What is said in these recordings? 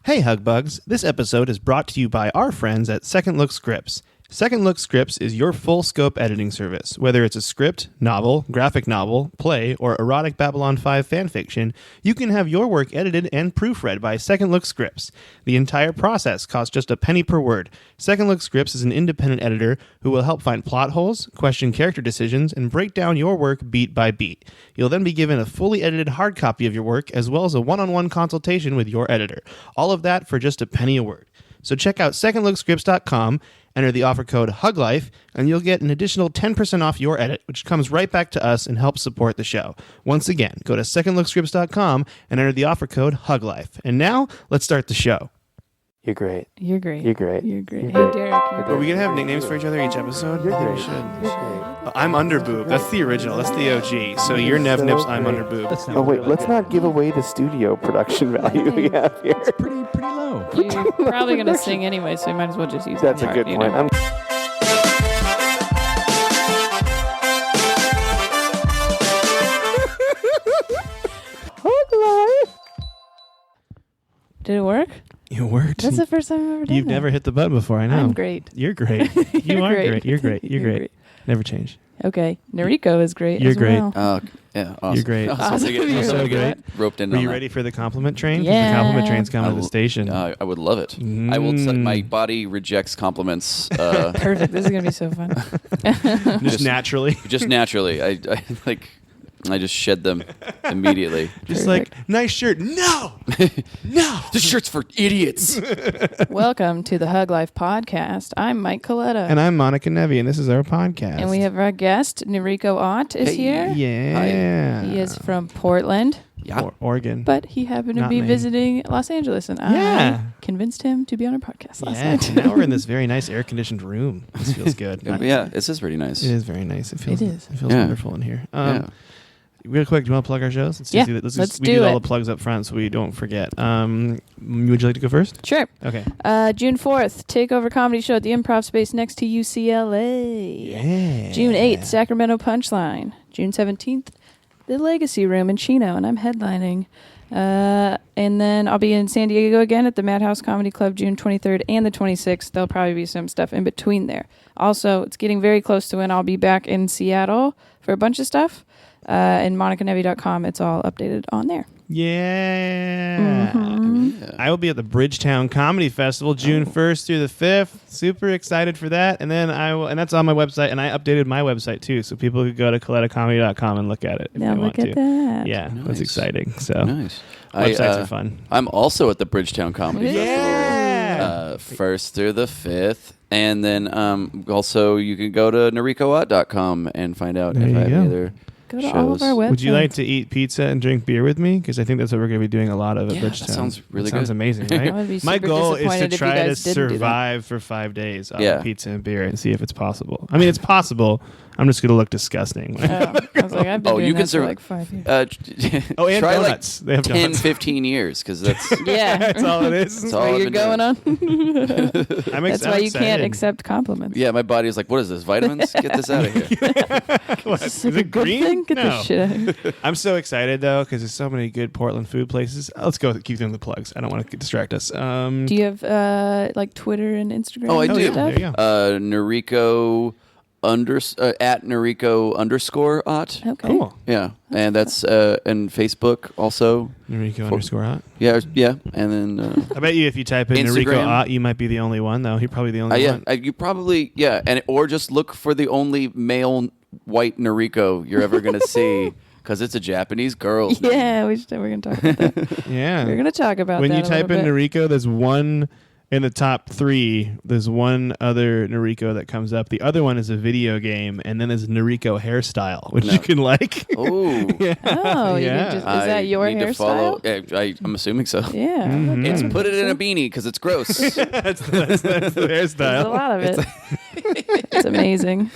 Hey Hugbugs, this episode is brought to you by our friends at Second Look Scripts. Second Look Scripts is your full-scope editing service. Whether it's a script, novel, graphic novel, play, or erotic Babylon 5 fanfiction, you can have your work edited and proofread by Second Look Scripts. The entire process costs just a penny per word. Second Look Scripts is an independent editor who will help find plot holes, question character decisions, and break down your work beat by beat. You'll then be given a fully edited hard copy of your work, as well as a one-on-one consultation with your editor. All of that for just a penny a word. So check out secondlookscripts.com, enter the offer code HUGLIFE, and you'll get an additional 10% off your edit, which comes right back to us and helps support the show. Once again, go to secondlookscripts.com and enter the offer code HUGLIFE. And now, let's start the show. You're great. You're great. You're great. You're great. You're Hey, great. Derek. Are we going to have nicknames for each other each episode? You're I think great. we should. You're great. I'm Underboob. That's the original. That's the OG. So you're Nev Nips, I'm great. Underboob. Oh wait, let's not give away the studio production value we have here. Pretty low. You're probably going to sing anyway, so you might as well just use That's the a part, good you point. know. Did it work? You worked. That's the first time I've ever done You've that. never hit the button before, I know. I'm great. You're great. You are great. You're great. You're great. Never change. Okay. Nariko is great You're as great. well. Oh, yeah, awesome. You're great. Awesome. Get You're so great. roped in Were on you that. ready for the compliment train? 'Cause Yeah. The compliment train's coming I to the will- station. I would love it. I will. My body rejects compliments Perfect. This is going to be so fun. Just naturally. just naturally. I just shed them immediately. Just Perfect. like, nice shirt. No! No! This shirt's for idiots. Welcome to the Hug Life podcast. I'm Mike Coletta. And I'm Monica Nevi, and this is our podcast. And we have our guest, Nariko Ott, is Hey. here. Yeah. He is from Portland, Yeah. Oregon. but he happened to Not be Maine. visiting Los Angeles, and Yeah. I convinced him to be on our podcast last Yeah. night. Now we're in this very nice air-conditioned room. This feels good. Yeah, this is pretty nice. It is very nice. It feels, It is. It feels Yeah. wonderful in here. Yeah. Real quick, do you want to plug our shows? Let's Yeah, do that. let's we do all it. the plugs up front so we don't forget. Would you like to go first? Sure. Okay. June 4th, Takeover Comedy Show at the Improv Space next to UCLA. Yeah. June 8th, Sacramento Punchline. June 17th, the Legacy Room in Chino, and I'm headlining. And then I'll be in San Diego again at the Madhouse Comedy Club June 23rd and the 26th. There'll probably be some stuff in between there. Also, it's getting very close to when I'll be back in Seattle for a bunch of stuff. And monicanevi.com, it's all updated on there. Yeah. Yeah. I will be at the Bridgetown Comedy Festival June 1st through the 5th. Super excited for that. And then and that's on my website, and I updated my website too, so people could go to colettacomedy.com and look at it if Now they want look at to. that. Yeah, that's Nice. exciting. So Nice. websites are fun. I'm also at the Bridgetown Comedy Yeah. Festival, 1st through the 5th. And then also you can go to narikoott.com and find out There if you I have go. any other Go to shows. all of our websites. Would you like to eat pizza and drink beer with me? Because I think that's what we're going to be doing a lot of at Yeah, Bridgetown. that sounds really Sounds good. amazing, I right? would be My super goal is to disappointed if you try to guys didn't do that. survive for 5 days off Yeah. pizza and beer and see if it's possible. I mean, it's possible. I'm just going to look disgusting. Oh, I was like, I've been Oh, doing you that can for serve- like 5 years. Oh, and try donuts. They like have 10, donuts. 15 years because that's Yeah. That's all it is. That's all where I've you're been going on. I'm That's why I'm you can't excited. accept compliments. yeah. My body is like, what is this? Vitamins? Get this out of here. What? Is Is it a it good green? thing? Get No. this shit out of here. I'm so excited though because there's so many good Portland food places. Let's go keep doing the plugs. I don't want to distract us. Do you have like Twitter and Instagram? Oh, I and do. Yeah, stuff? there you go. Nariko at Nariko_Ott. Okay. Cool. Yeah, and that's and Facebook also. Nariko_Ott. Yeah, and then I bet you if you type in Instagram. Nariko Ott, you might be the only one though. You're probably the only one. you probably and or just look for the only male white Nariko you're ever gonna see because it's a Japanese girl. Yeah, we're going to talk about that. Yeah. We're going to talk about When that you a type in little bit. Nariko, there's one in the top 3. There's one other Nariko that comes up. The other one is a video game, and then there's Nariko hairstyle, which No. you can like. Oh, Yeah. Oh, you Yeah. can just, is that your need to follow. hairstyle? I'm assuming so. Yeah. Mhm. It's okay. put it in a beanie because it's gross. that's the There's a hairstyle. lot of it. It's amazing.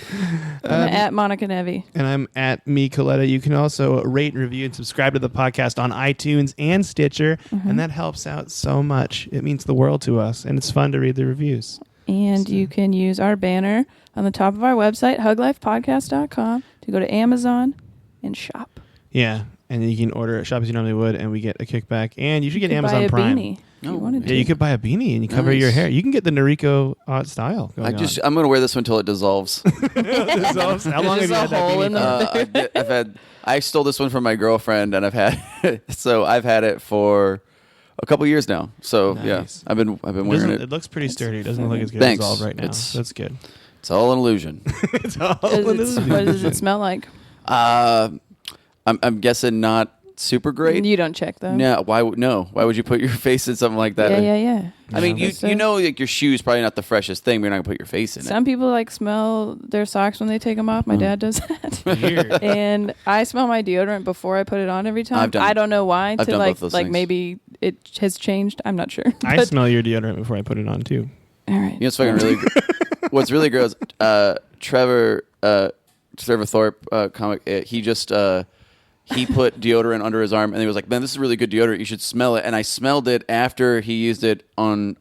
I'm at Monica Nevi. And I'm at me, Coletta. You can also rate, review, and subscribe to the podcast on iTunes and Stitcher, and that helps out so much. It means the world to us, and it's fun to read the reviews. And you can use our banner on the top of our website, huglifepodcast.com, to go to Amazon and shop. Yeah, and then you can order at shop as you normally would, and we get a kickback. And you should get You can Amazon buy a Prime. beanie. if you Oh, wanted Yeah, to. you could buy a beanie and you cover your Nice. hair. You can get the Nariko Ott style going I'm gonna wear this one until it dissolves. on. How long have There's you a had that hole beanie in for? the- I stole this one from my girlfriend, and I've had it for a couple years now. So Nice. yeah, I've been wearing it. It looks pretty sturdy. It doesn't look like it's Thanks. dissolved right now. It's- That's good. It's all an illusion. It's all what does it smell like? I'm guessing not super great. You don't check though. No, why would you put your face in something like that? Yeah. I mean, Yeah. you know, like your shoe's probably not the freshest thing, but you're not gonna put your face in Some people like smell their socks when they take them off. My dad does that. Weird. And I smell my deodorant before I put it on every time. I've done- I don't know why. I've To done like both those like things. maybe it has changed. I'm not sure. I But- smell your deodorant before I put it on too. All right. You know, it's fucking really. What's really gross? Trevor Thorpe, comic. He put deodorant under his arm, and he was like, "Man, this is really good deodorant. You should smell it." And I smelled it after he used it on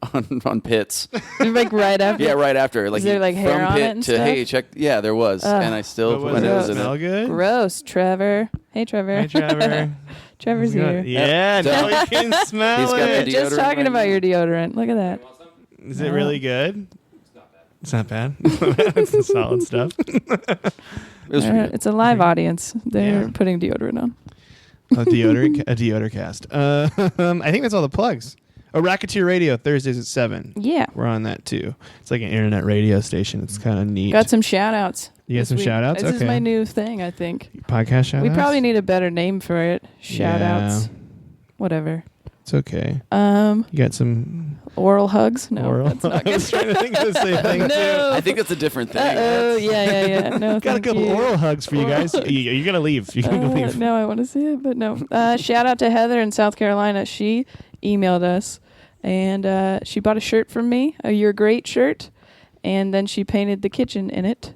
Pitts. Like right after. Yeah, right after. Like Is there, like, hair from on Pitt it and to stuff? hey, check. Yeah, there was, and I still But when does it was it in smell it. good? Gross, Trevor. Hey, Trevor. Hi, Trevor. Trevor's He's got- here. Yeah, now we can smell He's got the it. Just deodorant talking right about now. your deodorant. Look at that. Is it really good? It's not bad. It's the solid stuff. It was pretty good. It's a live audience. They're Yeah. putting deodorant on. A deodor cast. I think that's all the plugs. Racketeer Radio Thursdays at 7. Yeah. We're on that too. It's like an internet radio station. It's kind of neat. Got some shout outs. You got some shout outs? This Okay. is my new thing, I think. Podcast shout outs? We probably need a better name for it. Shout outs. Yeah. Whatever. It's okay. You got some oral hugs? No, oral. that's not I good. was trying to think of the same thing. No. I think that's a different thing. Oh, yeah. No, Got a thank couple you. oral hugs for you guys. Oral- You're going to leave. You're going to leave. No, I want to see it, but no. Shout out to Heather in South Carolina. She emailed us, and she bought a shirt from me, a You're Great shirt, and then she painted the kitchen in it,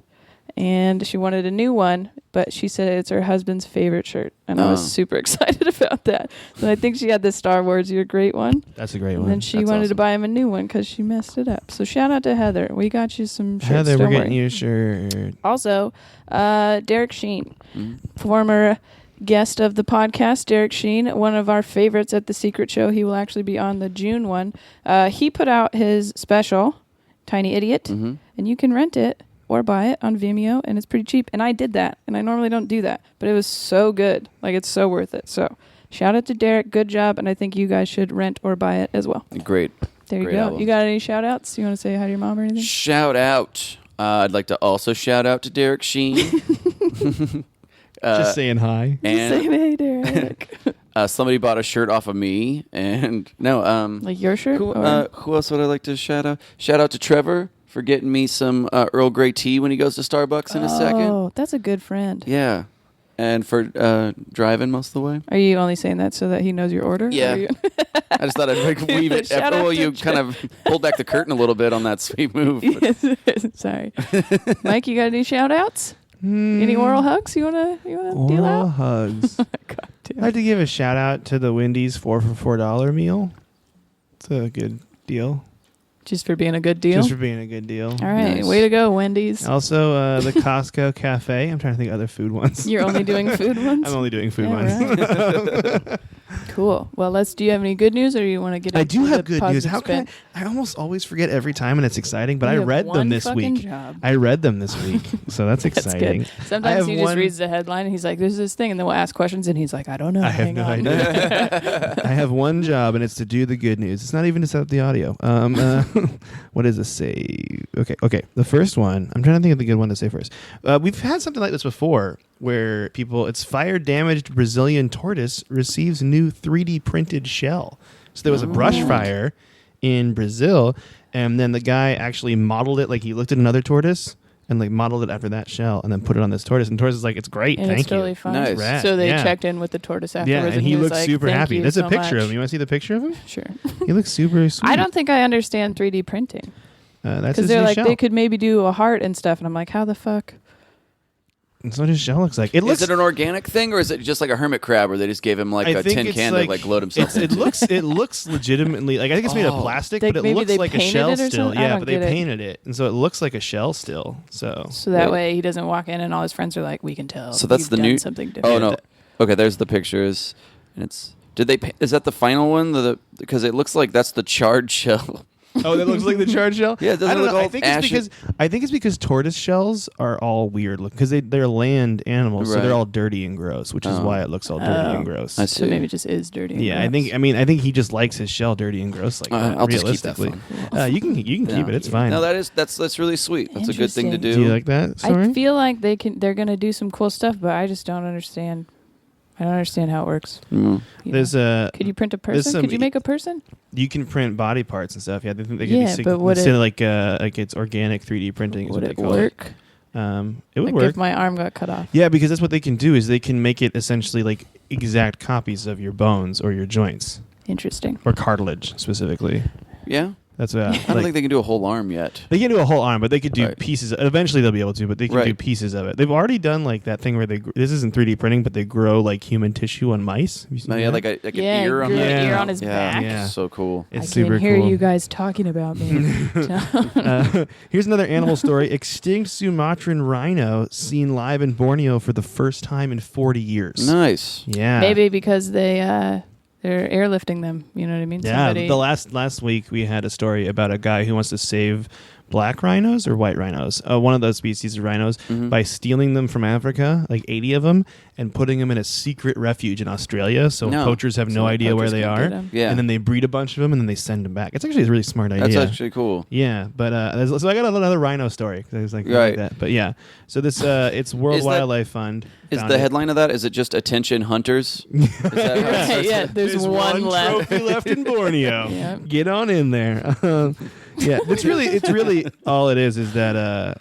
and she wanted a new one, but she said it's her husband's favorite shirt, and I was Oh. super excited about that. So I think she had the Star Wars You're Great one, That's a great and one. then she That's wanted to awesome. buy him a new one because she messed it up. So shout out to Heather. We got you some shirts. Heather, we're don't getting worry. you a shirt. Also, Derek Sheen, Mhm. former guest of the podcast, Derek Sheen, one of our favorites at The Secret Show. He will actually be on the June one. He put out his special, Tiny Idiot, Mhm. and you can rent it or buy it on Vimeo, and it's pretty cheap. And I did that, and I normally don't do that, but it was so good. Like, it's so worth it. So shout out to Derek. Good job, and I think you guys should rent or buy it as well. Great. There you Great go. album. You got any shout outs? You want to say hi to your mom or anything? Shout out. I'd like to also shout out to Derek Sheen. Just saying hi. Just saying And hey, Derek. somebody bought a shirt off of me, and Like your shirt? who or- else would I like to shout out? Shout out to Trevor for getting me some Earl Grey tea when he goes to Starbucks in a second. Oh, that's a good friend. Yeah, and for driving most of the way. Are you only saying that so that he knows your order? Yeah. Or are you- I just thought I'd like weave it. Shout After, out well, to you kind of pulled back the curtain a little bit on that sweet move. but- Sorry. Mike, you got any shout outs? Any oral hugs you wanna deal Oral out? hugs. God I'd damn. like to give a shout out to the Wendy's 4 for $4 meal. It's a good deal. Just for being a good deal. Just for being a good deal. All right, Nice. way to go, Wendy's. Also, the Costco Cafe. I'm trying to think of other food ones. You're only doing food ones. I'm only doing food Yeah, ones. right. Cool. Well, do you have any good news, or you want to get? I into do have the good news. positive How spin? can I almost always forget every time, and it's exciting. But You I have read them one this fucking week. job. I read them this week, so that's That's exciting. good. I Sometimes have he just one- reads the headline and he's like, "There's this thing," and then we'll ask questions, and he's like, "I don't know." I have Hang no on." idea. I have one job, and it's to do the good news. It's not even to set up the audio. What does this say? Okay. The first one. I'm trying to think of the good one to say first. We've had something like this before, where it's fire-damaged Brazilian tortoise receives new 3D printed shell. So there was a brush fire in Brazil, and then the guy actually modeled it. Like, he looked at another tortoise and like modeled it after that shell, and then put it on this tortoise. And the tortoise is like, "It's great, And thank it's you." totally fine. Nice. Rad. So they Yeah. checked in with the tortoise afterwards, Yeah, and he was looks like, super "Thank happy. you There's so a picture much." of him. You want to see the picture of him? Sure. He looks super sweet. I don't think I understand 3D printing That's because his they're new like shell. they could maybe do a heart and stuff, and I'm like, how the fuck? That's what his shell looks like. It looks. Is it an organic thing, or is it just like a hermit crab, where they just gave him like I a think tin it's can to like load himself? It looks legitimately like, I think it's made of Oh. plastic, They- but it maybe looks they like a painted shell it or still. something? I Yeah, don't but they get it. painted it, and so it looks like a shell still. So So that Wait. way he doesn't walk in and all his friends are like, we can tell. So that's you've the done new- something Oh different. no. Okay, there's the pictures, and it's Did they? Is that the final one? Because it looks like that's the charred shell. Oh, that looks like the charred shell. Yeah, it doesn't I don't look know. all I think it's because tortoise shells are all weird because they're land animals, so they're Right. all dirty and gross, which is why it looks all dirty and gross. I So see. maybe it just is dirty. and Yeah, I gross. think. I think he just likes his shell dirty and gross like that. I'll just keep that realistically, you can keep it. It's fine. No, that's really sweet. That's a good thing to do. Interesting. Do you like that? Sorry? I feel like they're gonna do some cool stuff, but I just don't understand. I don't understand how it works. Mm. You There's know? Could you print a there's person? some Could you make a person? you can print body parts and stuff. Yeah, they think they could Yeah, be but would instead it- of like it's organic 3D printing. Is Would what it they call it. work? It would Like work. if my arm got cut off. Yeah, because that's what they can do is they can make it essentially like exact copies of your bones or your joints Interesting. or cartilage specifically. Yeah, That's I don't think they can do a whole arm yet. they can't do a whole arm, but they could do Right. pieces. Eventually, they'll be able to, but they can do Right. pieces of it. They've already done like that thing where this isn't 3D printing, but they grow like human tissue on mice. Have you seen No, yeah, that? like an Yeah, ear on grew the an ear on his yeah. back. Yeah. So cool. It's I super can hear cool. you guys talking about me. Here's another animal story. Extinct Sumatran rhino seen live in Borneo for the first time in 40 years. Nice. Yeah. Maybe because they're airlifting them. You know what I mean? Yeah. Somebody- The last week we had a story about a guy who wants to save black rhinos or white rhinos, one of those species of rhinos, by stealing them from Africa, like 80 of them, and putting them in a secret refuge in Australia. So No. poachers have So no idea where poachers they can't get are. 'em. Yeah. And then they breed a bunch of them and then they send them back. It's actually a really smart idea. That's actually cool. Yeah, but so I got another rhino story. 'Cause I was like, Right. that. But yeah, so this it's World Is that- Wildlife Fund. Is found the it. headline of that? Is it just attention hunters? Is that how it Right, starts? yeah, there's one left. trophy left in Borneo. Yep. Get on in there. Yeah, it's really all it is that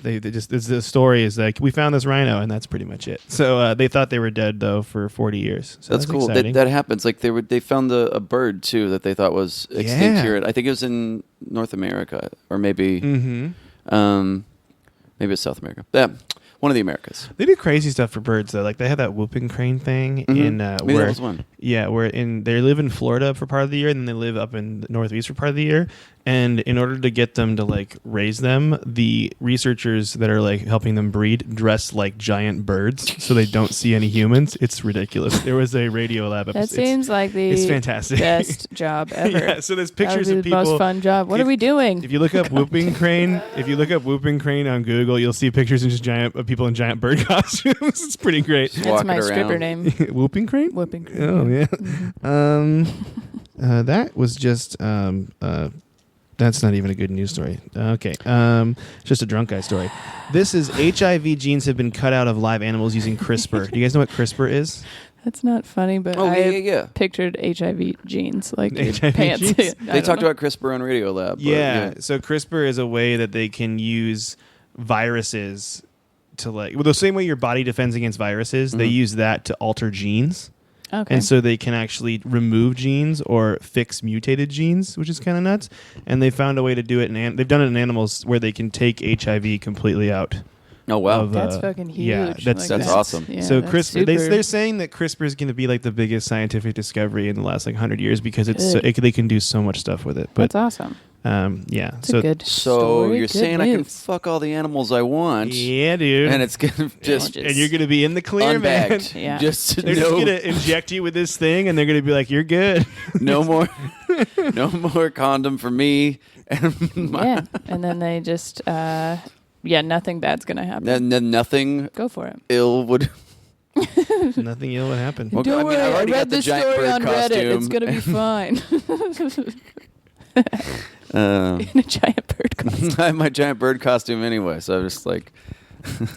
they just the story is like we found this rhino and that's pretty much it. So they thought they were dead though for 40 years. So That's cool. exciting. That happens. Like they found a bird too that they thought was extinct Yeah. here. I think it was in North America or maybe maybe it's South America. Yeah, one of the Americas. They do crazy stuff for birds though. Like they have that whooping crane thing in Maybe where that was one. yeah, they live in Florida for part of the year, and then they live up in the Northeast for part of the year. And in order to get them to like raise them, the researchers that are like helping them breed dress like giant birds so they don't see any humans. It's ridiculous. There was a Radio Lab episode. That seems like the it's fantastic. best job ever. Yeah, so there's That pictures would be of the people. most fun job. What if- are we doing? If you look up whooping crane, on Google, you'll see pictures of just of people in giant bird costumes. It's pretty great. Just That's walking my stripper around. name. Whooping crane? Whooping crane. Oh yeah. That was just that's not even a good news story. Okay. Just a drunk guy story. This is HIV genes have been cut out of live animals using CRISPR. Do you guys know what CRISPR is? That's not funny, but Oh I yeah. pictured HIV genes like your HIV pants. genes? I They don't talked know. about CRISPR on Radio Lab. but Yeah. So CRISPR is a way that they can use viruses to the same way your body defends against viruses, they use that to alter genes. Okay. And so they can actually remove genes or fix mutated genes, which is kind of nuts. And they found a way to do it they've done it in animals where they can take HIV completely out. Oh wow. Of, That's fucking huge. yeah, that's awesome. Yeah, so that's CRISPR, super. they're saying that CRISPR is going to be like the biggest scientific discovery in the last 100 years because they can do so much stuff with it. But That's awesome. yeah, It's a good So story. you're Good saying I can news. fuck all the animals I want, yeah, dude, and it's gonna just just- and you're going to be in the clear, man. unbagged. Yeah. Just They're just going to inject you with this thing, and they're going to be like, "You're good." no more, no more condom for me. And Yeah, and then they just nothing bad's gonna happen. then nothing Go for it. ill would. Nothing ill would happen. Well, Don't I mean, worry, I've I already got read the this giant story bird on Reddit. It's costume. gonna be fine. Uh, In a giant bird costume. I have my giant bird costume anyway, so I'm just like.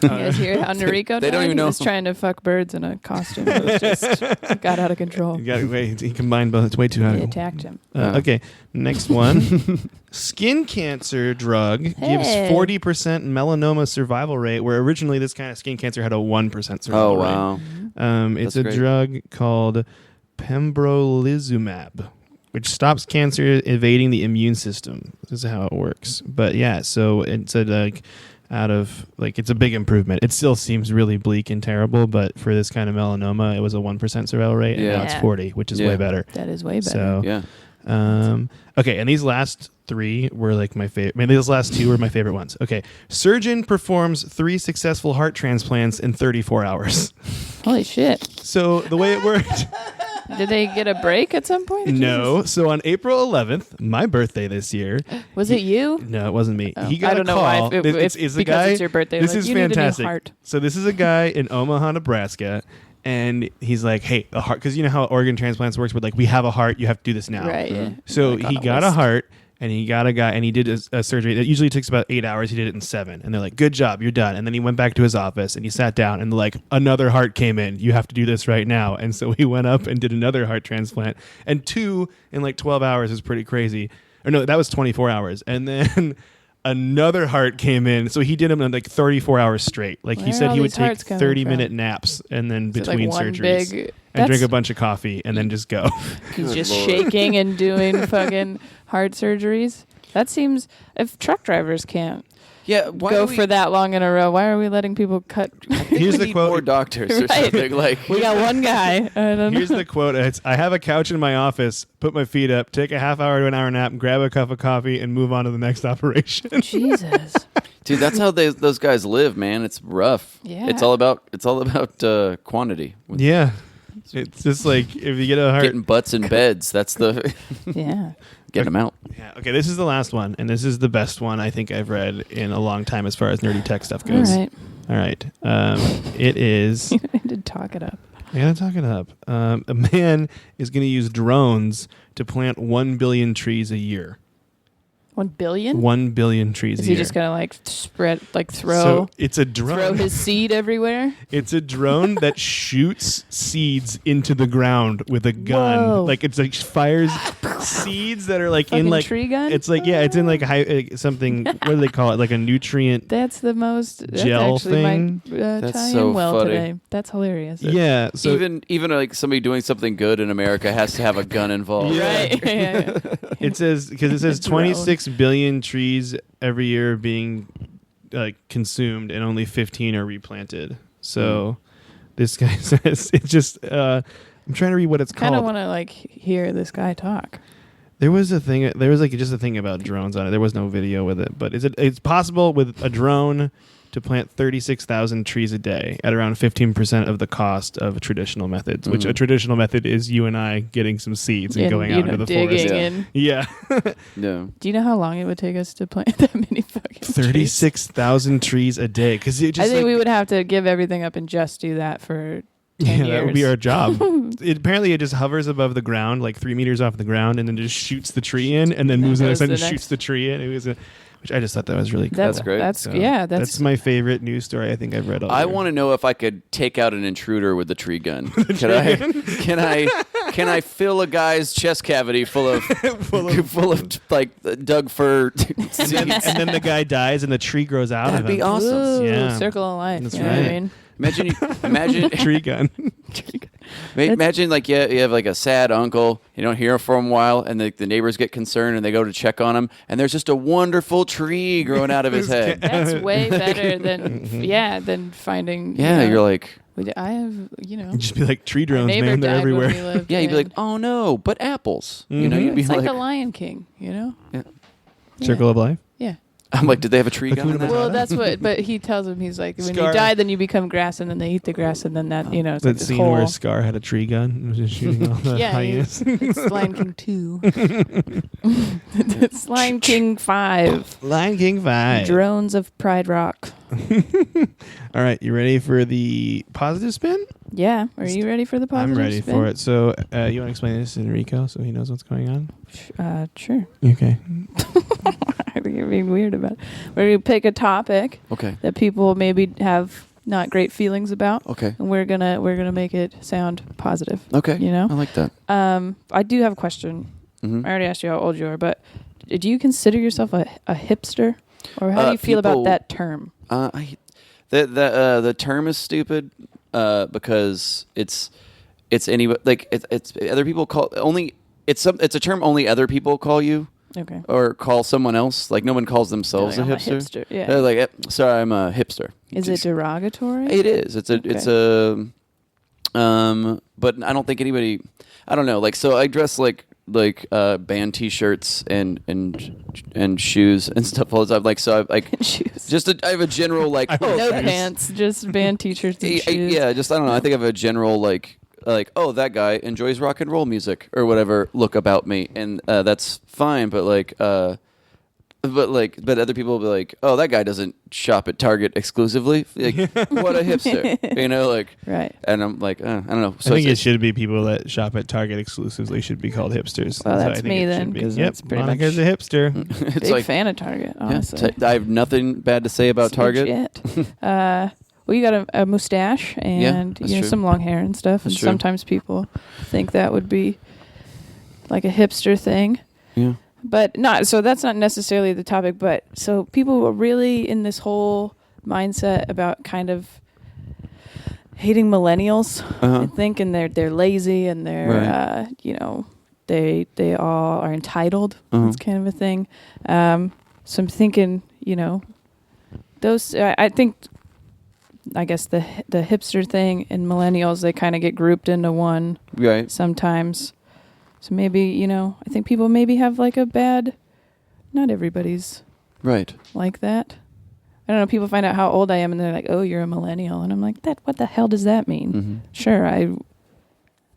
You guys hear how Nariko They don't died? even know. He was trying to fuck birds in a costume. It was just got out of control. You got to wait. He combined both. It's way too high. They attacked him. Okay, next one. Skin cancer drug gives Hey. 40% melanoma survival rate, where originally this kind of skin cancer had a 1% survival Oh rate. wow. It's That's a great. drug called pembrolizumab, which stops cancer evading the immune system. This is how it works. But yeah, so it's it's a big improvement. It still seems really bleak and terrible, but for this kind of melanoma, it was a 1% survival rate, and now Yeah. it's 40, which is Yeah. way better. That is way better. So Yeah. okay, and these last three were like my favorite. Maybe those last two were my favorite ones. Okay, surgeon performs 3 successful heart transplants in 34 hours. Holy shit. So the way it worked, Did they get a break at some point? No. So on April 11th, my birthday this year. Was it you? No, it wasn't me. Oh. He got I don't a know call. why. It's a because guy. it's your birthday. This like, is you need a new fantastic. heart. So this is a guy in Omaha, Nebraska, and he's like, "Hey, the heart," because you know how organ transplants works. With like, we have a heart, you have to do this now. Right. Yeah. So Like, he on got a list. heart, and he got a guy, and he did a surgery that usually takes about 8 hours. He did it in 7, and they're like, "Good job, you're done." And then he went back to his office, and he sat down, and like another heart came in. You have to do this right now. And so he went up and did another heart transplant, and 2 in like 12 hours is pretty crazy. Or no, that was 24 hours, and then another heart came in. So he did them in like 34 hours straight. Like Where he are said, all he would these take hearts coming 30-minute from? naps, and then Is it, between like, one surgeries, big- and drink a That's- bunch of coffee, and then just go. He's just Lord. shaking and doing fucking heart surgeries. That seems if truck drivers can't Yeah, why go do we, for that long in a row, why are we letting people cut? Here's we the need quote. more doctors or Right. something. Like, We got one guy. I don't Here's know. the quote. It's, "I have a couch in my office, put my feet up, take a half hour to an hour nap, grab a cup of coffee, and move on to the next operation." Jesus. dude, that's how those guys live, man. It's rough. Yeah. It's all about quantity. Yeah. It's just like if you get a heart. Getting butts in beds. That's the Yeah. getting them out. Yeah. Okay, this is the last one, and this is the best one I think I've read in a long time as far as nerdy tech stuff All goes. right. All right. It is. You need to talk it up. I gotta talk it up. A man is going to use drones to plant 1 billion trees a year. 1 billion? 1 billion trees Is a he year. just gonna like spread, like So throw it's a drone. his seed everywhere? It's a drone that shoots seeds into the ground with a gun. Whoa. Like it's like fires seeds that are like Fucking in like tree gun? It's like it's in like something. What do they call it? Like a nutrient. That's the most that's Gel actually thing? might That's tie so in well funny. today. That's hilarious. Yeah. So even like somebody doing something good in America has to have a gun involved. Yeah. Right. Yeah. it says because it says Drone. 26 billion trees every year being consumed, and only 15 are replanted. So this guy says it's just. I'm trying to read what it's Kind of called. want to like hear this guy talk. There was a thing. There was like just a thing about drones on it. There was no video with it, but it's possible with a drone to plant 36,000 trees a day at around 15% of the cost of traditional methods. Which a traditional method is you and I getting some seeds and going out into the digging forest. in. Yeah, No. Do you know how long it would take us to plant that many fucking trees? 36,000 trees a day. Because I think we would have to give everything up and just do that for 10 Yeah, years. that would be our job. Apparently, it just hovers above the ground, like 3 meters off the ground, and then just shoots the tree in, and then moves on the goes side to and the shoots next. the tree in. It was which I just thought that was really cool. That's great. That's So that's my favorite news story I think I've read all I year. want to know if I could take out an intruder with the tree gun. Can I fill a guy's chest cavity full of like Doug fir seeds? and then the guy dies and the tree grows out That'd of be him. awesome. Ooh, Yeah. circle of life. That's you know what I right. mean? Imagine Tree gun. imagine like you have like a sad uncle, you don't hear him for a while, and the neighbors get concerned and they go to check on him, and there's just a wonderful tree growing out of his head. That's way better than finding. Yeah, you're like, I have, you know. Just be like tree my drones, neighbor man. They're died when we everywhere. lived yeah, you'd be in- like, oh no, but apples. You know, you'd be it's like like, the Lion King, you know. Yeah. Circle of life. Yeah. I'm like, did they have a tree Like gun in Hakuna that? Well, that's what. But he tells him he's like, when Scar. you die, then you become grass, and then they eat the grass, and then that it's That like this scene whole. where Scar had a tree gun and was just shooting all the Yeah, hyenas. it's Lion King 2. It's Lion King 5. Lion King 5. Drones of Pride Rock. All right, you ready for the positive spin? Yeah. Are you ready for the positive I'm ready spin? for it. So you want to explain this to Enrico so he knows what's going on? Sure. Okay. I think you're being weird about it. We're going to pick a topic Okay. that people maybe have not great feelings about. Okay. And we're gonna make it sound positive. Okay. You know? I like that. I do have a question. Mhm. I already asked you how old you are, but do you consider yourself a hipster? Or how do you feel about people- that term? The term is stupid because it's any like it's other people call only it's a term only other people call you Okay. or call someone else. Like no one calls themselves Like, a I'm hipster. Yeah. They're like, sorry, I'm a hipster. Is it derogatory? It is. It's a but I don't think anybody. I don't know. Like so, I dress like band T-shirts and shoes and stuff all the time. Like so, I like Shoes. I have a general like No pants, just band t-shirts and shoes. yeah. Just I don't know. I think I have a general like like, oh, that guy enjoys rock and roll music or whatever look about me, and that's fine. But but other people will be like, oh, that guy doesn't shop at Target exclusively. Like, what a hipster, you know, like. Right. And I'm like, I don't know. So I think it should be people that shop at Target exclusively should be called hipsters. Well, So that's I think me it then, should be. 'cause Yep, that's pretty Monica's much- a hipster. it's Big like, fan of Target, yeah, honestly. I have nothing bad to say about It's Target. legit. Well, you got a mustache and that's true. some long hair and stuff, That's and true. sometimes people think that would be like a hipster thing. Yeah. But not so that's not necessarily the topic, but so people are really in this whole mindset about kind of hating millennials and thinking they're lazy and they're Right. they all are entitled. That's kind of a thing. So I'm thinking, those I guess the hipster thing and millennials, they kind of get grouped into one Right. sometimes. So maybe, I think people maybe have like a bad, not everybody's Right. like that. I don't know, people find out how old I am and they're like, oh, you're a millennial. And I'm like, what the hell does that mean? Mm-hmm. Sure, I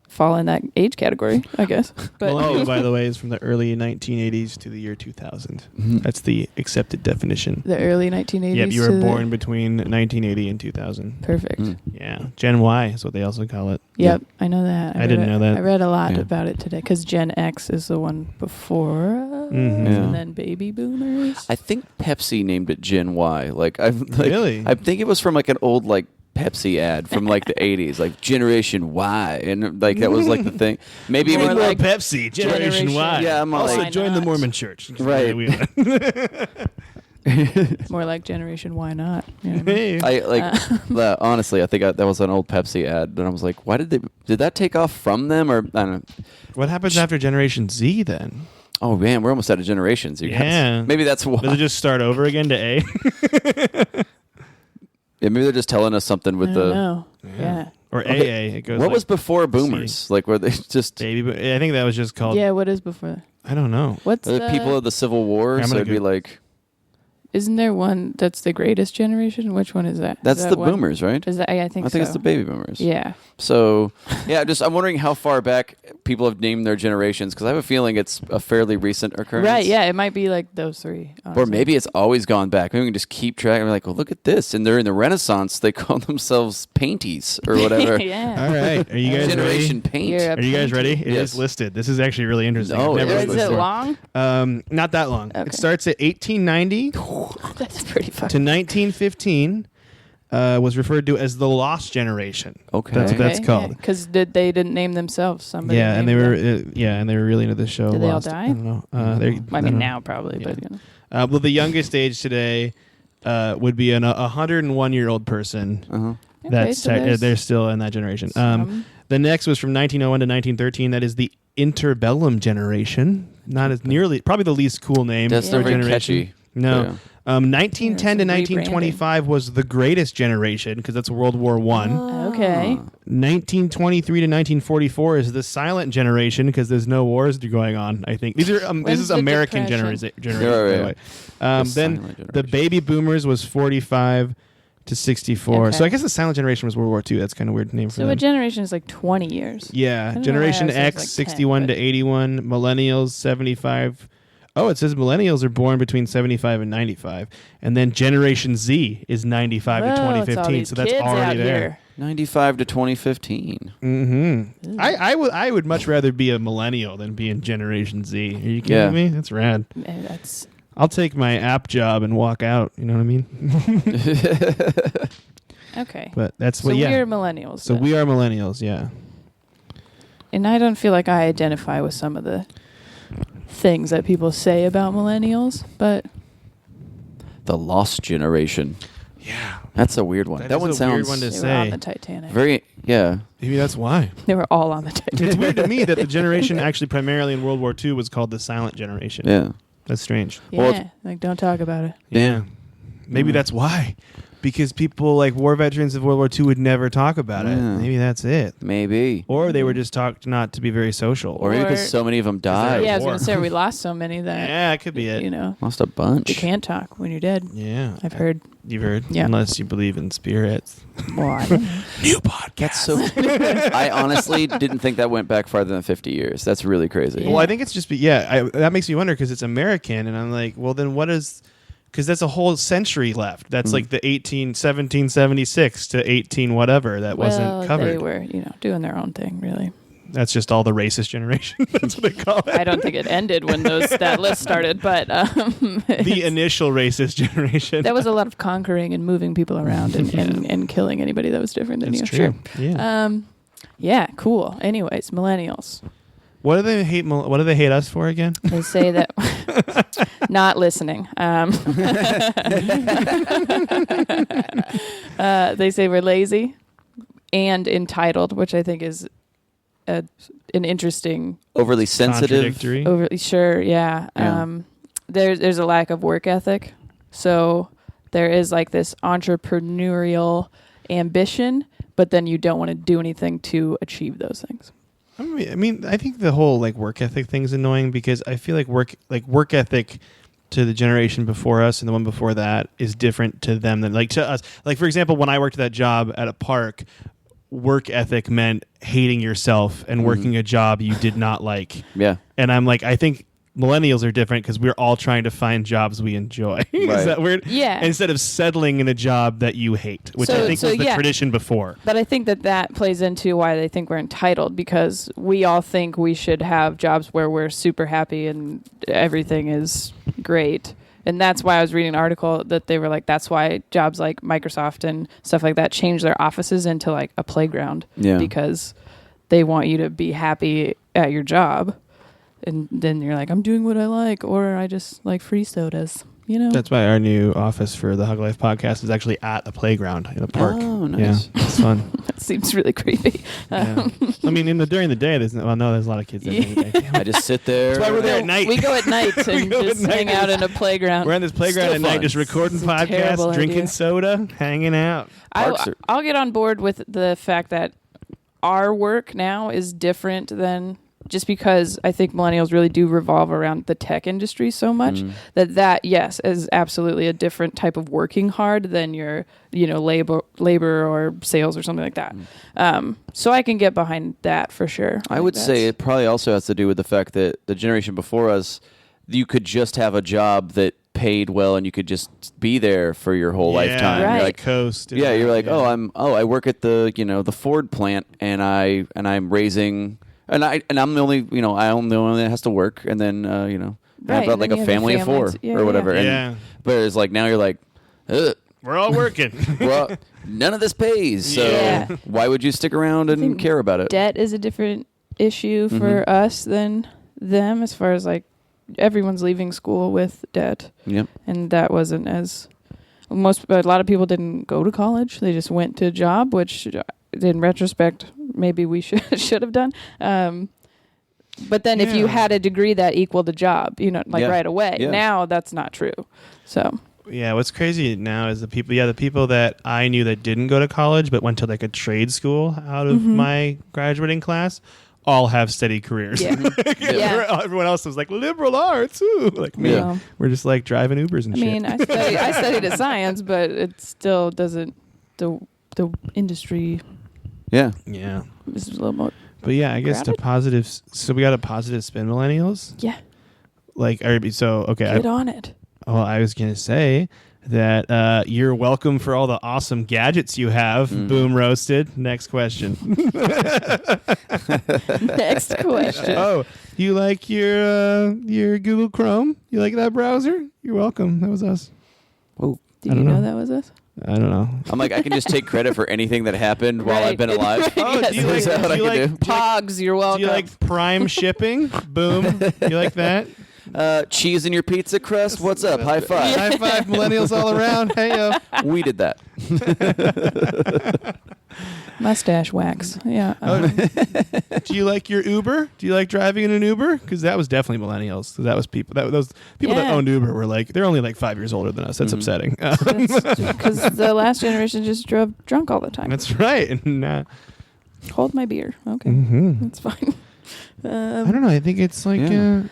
fall in that age category, I guess. But Millennial, by the way, is from the early 1980s to the year 2000. That's the accepted definition. the early 1980s. Yep, you to were the- born between 1980 and 2000. Perfect. Yeah, Gen Y is what they also call it. Yep, I know that. I didn't know that. I read a lot Yeah. about it today because Gen X is the one before us, Mhm. Yeah. and then baby boomers. I think Pepsi named it Gen Y. Really? I think it was from like an old Pepsi ad from like the 80s, like Generation Y, and like that was like the thing. Maybe More even like Pepsi, Generation Y. Yeah, I'm also like- join the Why not? Mormon Church. Right. More like Generation Why Not? You know what I mean? Hey. honestly, I think that was an old Pepsi ad, and I was like, why did that take off from them, or I don't know. What happens after Generation Z then? Oh man, we're almost out of generations. You guys. Yeah. Maybe that's why. Does it just start over again to A? Yeah, maybe they're just telling us something with I the. don't know. Yeah. Or Okay. AA? It goes What like was before Boomers? Like, were they just baby? I think that was just called. Yeah, what is before? I don't know. What's the people of the Civil War? I'm So gonna it'd be go- like Isn't there one that's the greatest generation? Which one is that? that's Is that the one? Boomers, right? Is that? I think. I think so. it's the Baby Boomers. Yeah. So, yeah, I'm wondering how far back people have named their generations, because I have a feeling it's a fairly recent occurrence. Right. Yeah. It might be like those three. Or honestly. maybe it's always gone back. Maybe we can just keep track and be like, well, look at this. And they're in the Renaissance. They call themselves painties or whatever. yeah. All right, are you guys Generation ready? Paint. You're a Are you guys ready? It is Yes. listed. This is actually really interesting. No, I've never it read Is this it before. long? Not that long. Okay. It starts at 1890 That's pretty to fucking. 1915. Was referred to as the Lost Generation. Okay. That's what that's called. Because they didn't name themselves. Somebody. Yeah, and named they were them. and they were really into the show. Did they all Lost. die? I don't know. I mean, now probably, Yeah. but Well, the youngest age today would be a 101-year-old person. Uh-huh. That's so there's they're still in that generation. some. The next was from 1901 to 1913. That is the interbellum generation. Not as nearly, probably the least cool name. That's for not very generation. catchy. No. Yeah. 1910 to some 1925 was the greatest generation because that's World War One. Okay. 1923 to 1944 is the silent generation because there's no wars going on. I think these are this When's is the American Depression? generation. Yeah, by the yeah. way. The Then silent the generation. baby boomers was 45 to 64. Okay. So I guess the silent generation was World War II. That's kind of weird name for So them. a generation is like 20 years. Yeah, don't know Generation why I was X, like 10, 61 to but- 81. Millennials, 75. Oh, it says millennials are born between 75 and 95. And then Generation Z is 95 to Whoa, it's all 2015. these So that's kids already out there. here. 95 to 2015. Mm-hmm. I would much rather be a millennial than be in Generation Z. Are you kidding Yeah. me? That's rad. That's I'll take my app job and walk out. You know what I mean? okay. But that's So what, yeah. we're millennials. So then. we are millennials, yeah. And I don't feel like I identify with some of the things that people say about millennials, but The Lost Generation. Yeah. That's a weird one. That That is one a sounds weird one to they were on say. the Titanic. very, yeah. Maybe that's why. They were all on the Titanic. It's weird to me that the generation actually primarily in World War II was called the silent generation. Yeah. That's strange. Yeah, Well, like don't talk about it. Yeah. Maybe Mm. that's why. because people like war veterans of World War II would never talk about it. Yeah. Maybe that's it. Maybe. Or they were just taught not to be very social. Or maybe because so many of them died. Yeah, I was war. going to say we lost so many that Yeah, it could be it. you know Lost a bunch. you can't talk when you're dead. Yeah. I've heard. You've heard? Yeah. Unless you believe in spirits. Well, I don't know. New podcast. That's so. I honestly didn't think that went back farther than 50 years. That's really crazy. Yeah. Well, I think it's just, that makes me wonder because it's American. And I'm like, well, then what is, because that's a whole century left. That's like the 1776 to 18 whatever that wasn't covered. They were, doing their own thing, really. That's just all the racist generation. That's what they call it. I don't think it ended when that list started, but The initial racist generation. that was a lot of conquering and moving people around and killing anybody that was different than That's you. true. Sure. Yeah. Yeah, cool. Anyways, millennials. What do they hate? What do they hate us for again? They say that not listening. They say we're lazy and entitled, which I think is an interesting, Overly sensitive. Contradictory. overly sure. Yeah. Yeah. There's a lack of work ethic, so there is like this entrepreneurial ambition, but then you don't want to do anything to achieve those things. I mean, I think the whole like work ethic thing's annoying because I feel like work ethic to the generation before us and the one before that is different to them than like to us. Like for example, when I worked that job at a park, work ethic meant hating yourself and working a job you did not like. Yeah. And I'm like, I think millennials are different because we're all trying to find jobs we enjoy. Is Right. that weird? Yeah. Instead of settling in a job that you hate, which I think was the tradition before. But I think that plays into why they think we're entitled, because we all think we should have jobs where we're super happy and everything is great. And that's why I was reading an article that they were like, that's why jobs like Microsoft and stuff like that change their offices into like a playground. Yeah. Because they want you to be happy at your job. And then you're like, I'm doing what I like, or I just like free sodas, That's why our new office for the Hug Life podcast is actually at a playground in a park. Oh, nice. Yeah, it's fun. That seems really creepy. Yeah. I mean, during the day, there's there's a lot of kids. There during the day. I just sit there. That's why we're there at night. We go at night We and go at just night hang out in a playground. We're on this playground Still at night, fun. just recording It's a terrible podcasts, drinking idea. soda, hanging out. I'll get on board with the fact that our work now is different than, just because I think millennials really do revolve around the tech industry so much that yes, is absolutely a different type of working hard than your labor or sales or something like that. So I can get behind that for sure. I would say it probably also has to do with the fact that the generation before us, you could just have a job that paid well and you could just be there for your whole lifetime. Right. You're like, Coast. yeah, you're like, I work at the the Ford plant and I'm raising I'm the only I'm the only one that has to work, and then I've Right, got and like then a you have family of four yeah, or whatever. Yeah. And whereas like now you're like, ugh, We're all working. well, none of this pays, so Yeah. why would you stick around and think care about it? debt is a different issue for us than them, as far as like everyone's leaving school with debt. Yep. And that wasn't as a lot of people didn't go to college. They just went to a job, which in retrospect, maybe we should have done. But then if you Yeah. had a degree that equaled a job, Yeah. right away. Yeah. Now that's not true. So Yeah, what's crazy now is the people that I knew that didn't go to college but went to like a trade school out of my graduating class all have steady careers. yeah. Yeah. Everyone else was like liberal arts, ooh. Like me. Yeah. We're just like driving Ubers and I shit. mean, I studied a science, but it still doesn't. The industry Yeah. yeah. is a little more. But yeah, I guess Crowded? to positive. So we got a positive spin, millennials. Yeah, Like, so okay. get on it. Well, I was gonna say that you're welcome for all the awesome gadgets you have. Boom roasted. Next question. Next question. Oh, you like your Google Chrome? You like that browser? You're welcome. That was us. Oh, Do I you don't know know. that was us? I don't know. I'm like, I can just take credit for anything that happened while Right. I've been alive. Oh, Yes. do you like, Is that what I can do? Pogs, you're Do welcome. you like Prime shipping? Boom. You like that? Cheese in your pizza crust? What's up? High five. High five, millennials all around. Hey yo. We did that. Mustache wax. Yeah. Do you like your Uber? Do you like driving in an Uber? Because that was definitely millennials. That was people. Those people that owned Uber were like, they're only like 5 years older than us. That's upsetting. Because the last generation just drove drunk all the time. That's right. And, Hold my beer. Okay. That's fine. I don't know. I think it's like,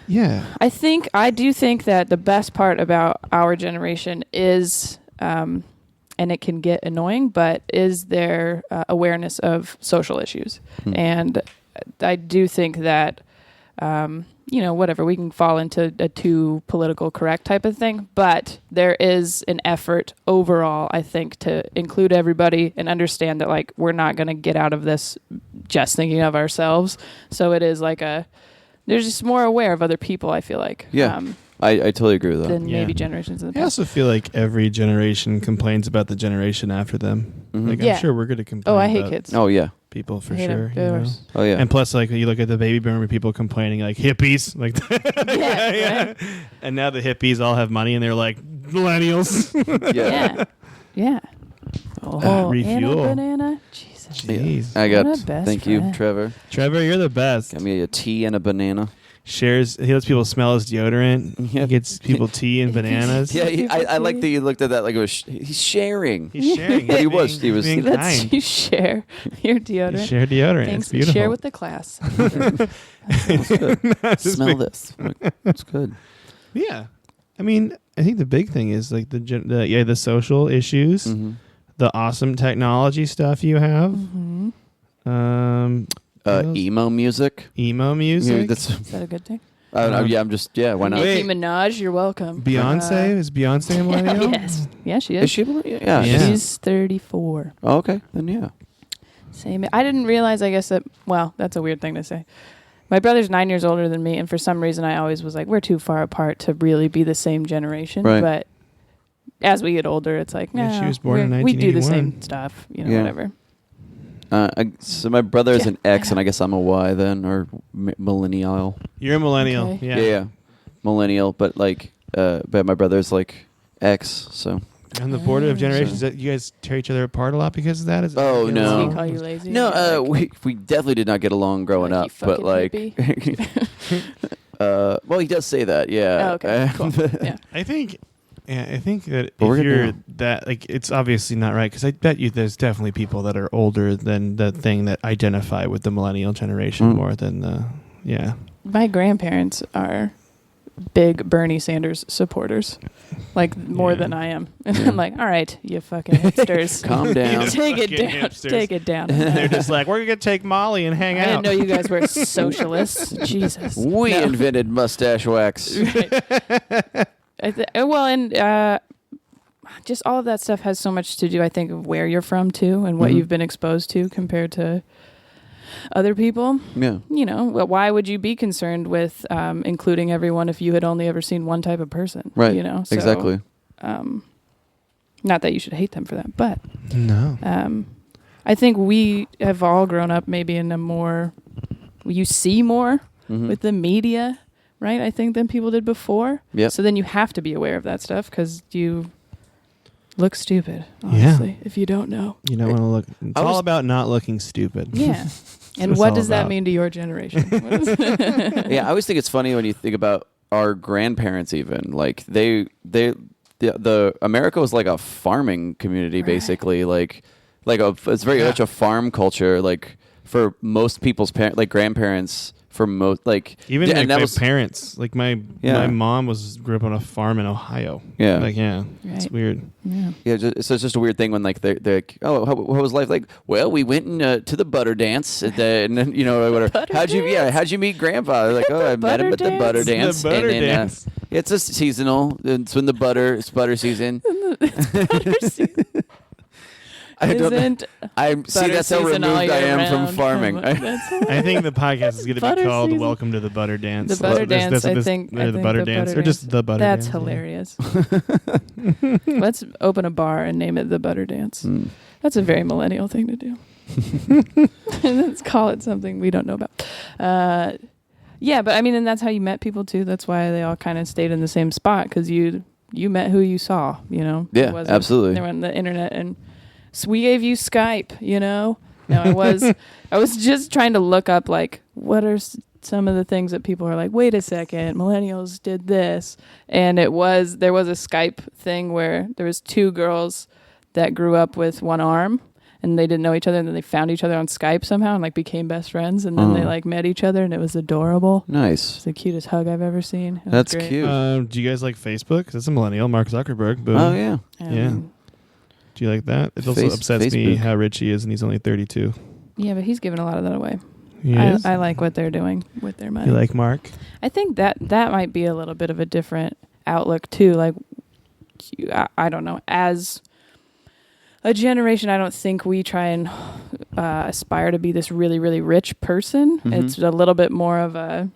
yeah. I do think that the best part about our generation is, and it can get annoying, but is their awareness of social issues. And I do think that, whatever, we can fall into a too political correct type of thing, but there is an effort overall, I think, to include everybody and understand that, like, we're not going to get out of this just thinking of ourselves. So it is like they're just more aware of other people, I feel like. Yeah. I totally agree with that. Than maybe generations in the past. I also feel like every generation complains about the generation after them. Like, I'm sure we're going to complain. Oh, I hate about kids. Oh, yeah. people for Hate sure. them. You know? Oh, yeah. And plus, like, you look at the baby boomer people complaining, like, hippies. Like, Yeah, right? And now the hippies all have money and they're like, millennials. Yeah. Oh, refuel. and a banana. Jesus. Jeez. I got. What a best Thank you, friend. Trevor. Trevor, you're the best. Got me a tea and a banana. He lets people smell his deodorant. Yeah. He gets people tea and bananas. Yeah, I like that you looked at that like it was. He's sharing. He's sharing. But he was being Let's kind. you share your deodorant. You share deodorant. Thanks. It's beautiful. Share with the class. Smell this. It's good. Yeah, I mean, I think the big thing is like the social issues, the awesome technology stuff you have, Emo music. emo music. That's, Is that a good thing? I don't know. Yeah, I'm just. Yeah, why not? Nicki Minaj, you're welcome. Beyonce is Beyonce a millennial? Yes. Yeah, she is. Is she? Yeah. Yeah. She's 34. Oh, okay, then yeah. Same. I didn't realize, I guess, that, well, that's a weird thing to say. My brother's 9 years older than me, and for some reason I always was like, we're too far apart to really be the same generation. Right. But as we get older, it's like, Yeah, no, she was born in we do the 1981. same stuff, whatever. So my brother's Yeah. an X, and I guess I'm a Y then, or millennial. You're a millennial. Okay. Yeah. Millennial, but like, but my brother's like X. So. On the border of Oh. generations, that you guys tear each other apart a lot because of that? Is Oh, that no. Does he call you lazy? No, Like, we definitely did not get along growing Like, up, you but fucking like, well, he does say that, yeah. Oh, okay, cool. Yeah. I think that But we're if gonna you're know. that, like, it's obviously not right because I bet you there's definitely people that are older than the thing that identify with the millennial generation more than the My grandparents are big Bernie Sanders supporters, like more Yeah. than I am. And I'm like, all right, you fucking hipsters. Calm down. Take it Fucking down. hipsters. Take it down. They're just like, we're gonna take Molly and hang I out. didn't know you guys were socialists. Jesus. We No. invented mustache wax. Just all of that stuff has so much to do, I think, of where you're from too, and what you've been exposed to compared to other people. Yeah. Why would you be concerned with including everyone if you had only ever seen one type of person? Right. So, Exactly. not that you should hate them for that, but No. I think we have all grown up maybe in a more, you see more with the media, right? I think than people did before. Yep. So then you have to be aware of that stuff because you look stupid, honestly, if you don't know. You don't want to look. It's all was- about not looking stupid. Yeah. And it's what all does that about. mean to your generation? Yeah, I always think it's funny when you think about our grandparents. Even like the America was like a farming community, basically. It's very much a farm culture. Like for most people's grandparents. For most, Even yeah, like and that my was parents, like my mom grew up on a farm in Ohio. Yeah. It's Right. weird. Yeah. it's just a weird thing when they're like, oh, what was life like? Well, we went to the butter dance, and then whatever. Butter How'd you meet Grandpa? They're like, oh, I met him at the butter dance. The butter and then, dance. It's a seasonal. It's when it's butter season. I don't. Isn't See, that's how season all removed I year am round? from farming. I think the podcast is going to be Butter called season. "Welcome to the Butter Dance." The butter dance, I think. or the butter dance, or just the butter That's dance. hilarious. Let's open a bar and name it the butter dance. Mm. That's a very millennial thing to do. Let's call it something we don't know about. Yeah, but I mean, and that's how you met people too. That's why they all kind of stayed in the same spot because you met who you saw. Yeah, It wasn't- absolutely. They were on the internet and So we gave you Skype, you know? No, I was just trying to look up, like, what are some of the things that people are like, wait a second, millennials did this. And there was a Skype thing where there was 2 girls that grew up with one arm, and they didn't know each other, and then they found each other on Skype somehow and like became best friends, and then they like met each other, and it was adorable. Nice. It's the cutest hug I've ever seen. That's great. cute. Do you guys like Facebook? That's a millennial, Mark Zuckerberg. Boom. Oh yeah. Yeah. Do you like that? It also upsets me how rich he is, and he's only 32. Yeah, but he's giving a lot of that away. I like what they're doing with their money. You like Mark? I think that might be a little bit of a different outlook too. Like, I don't know. As a generation, I don't think we try and aspire to be this really, really rich person. Mm-hmm. It's a little bit more of a,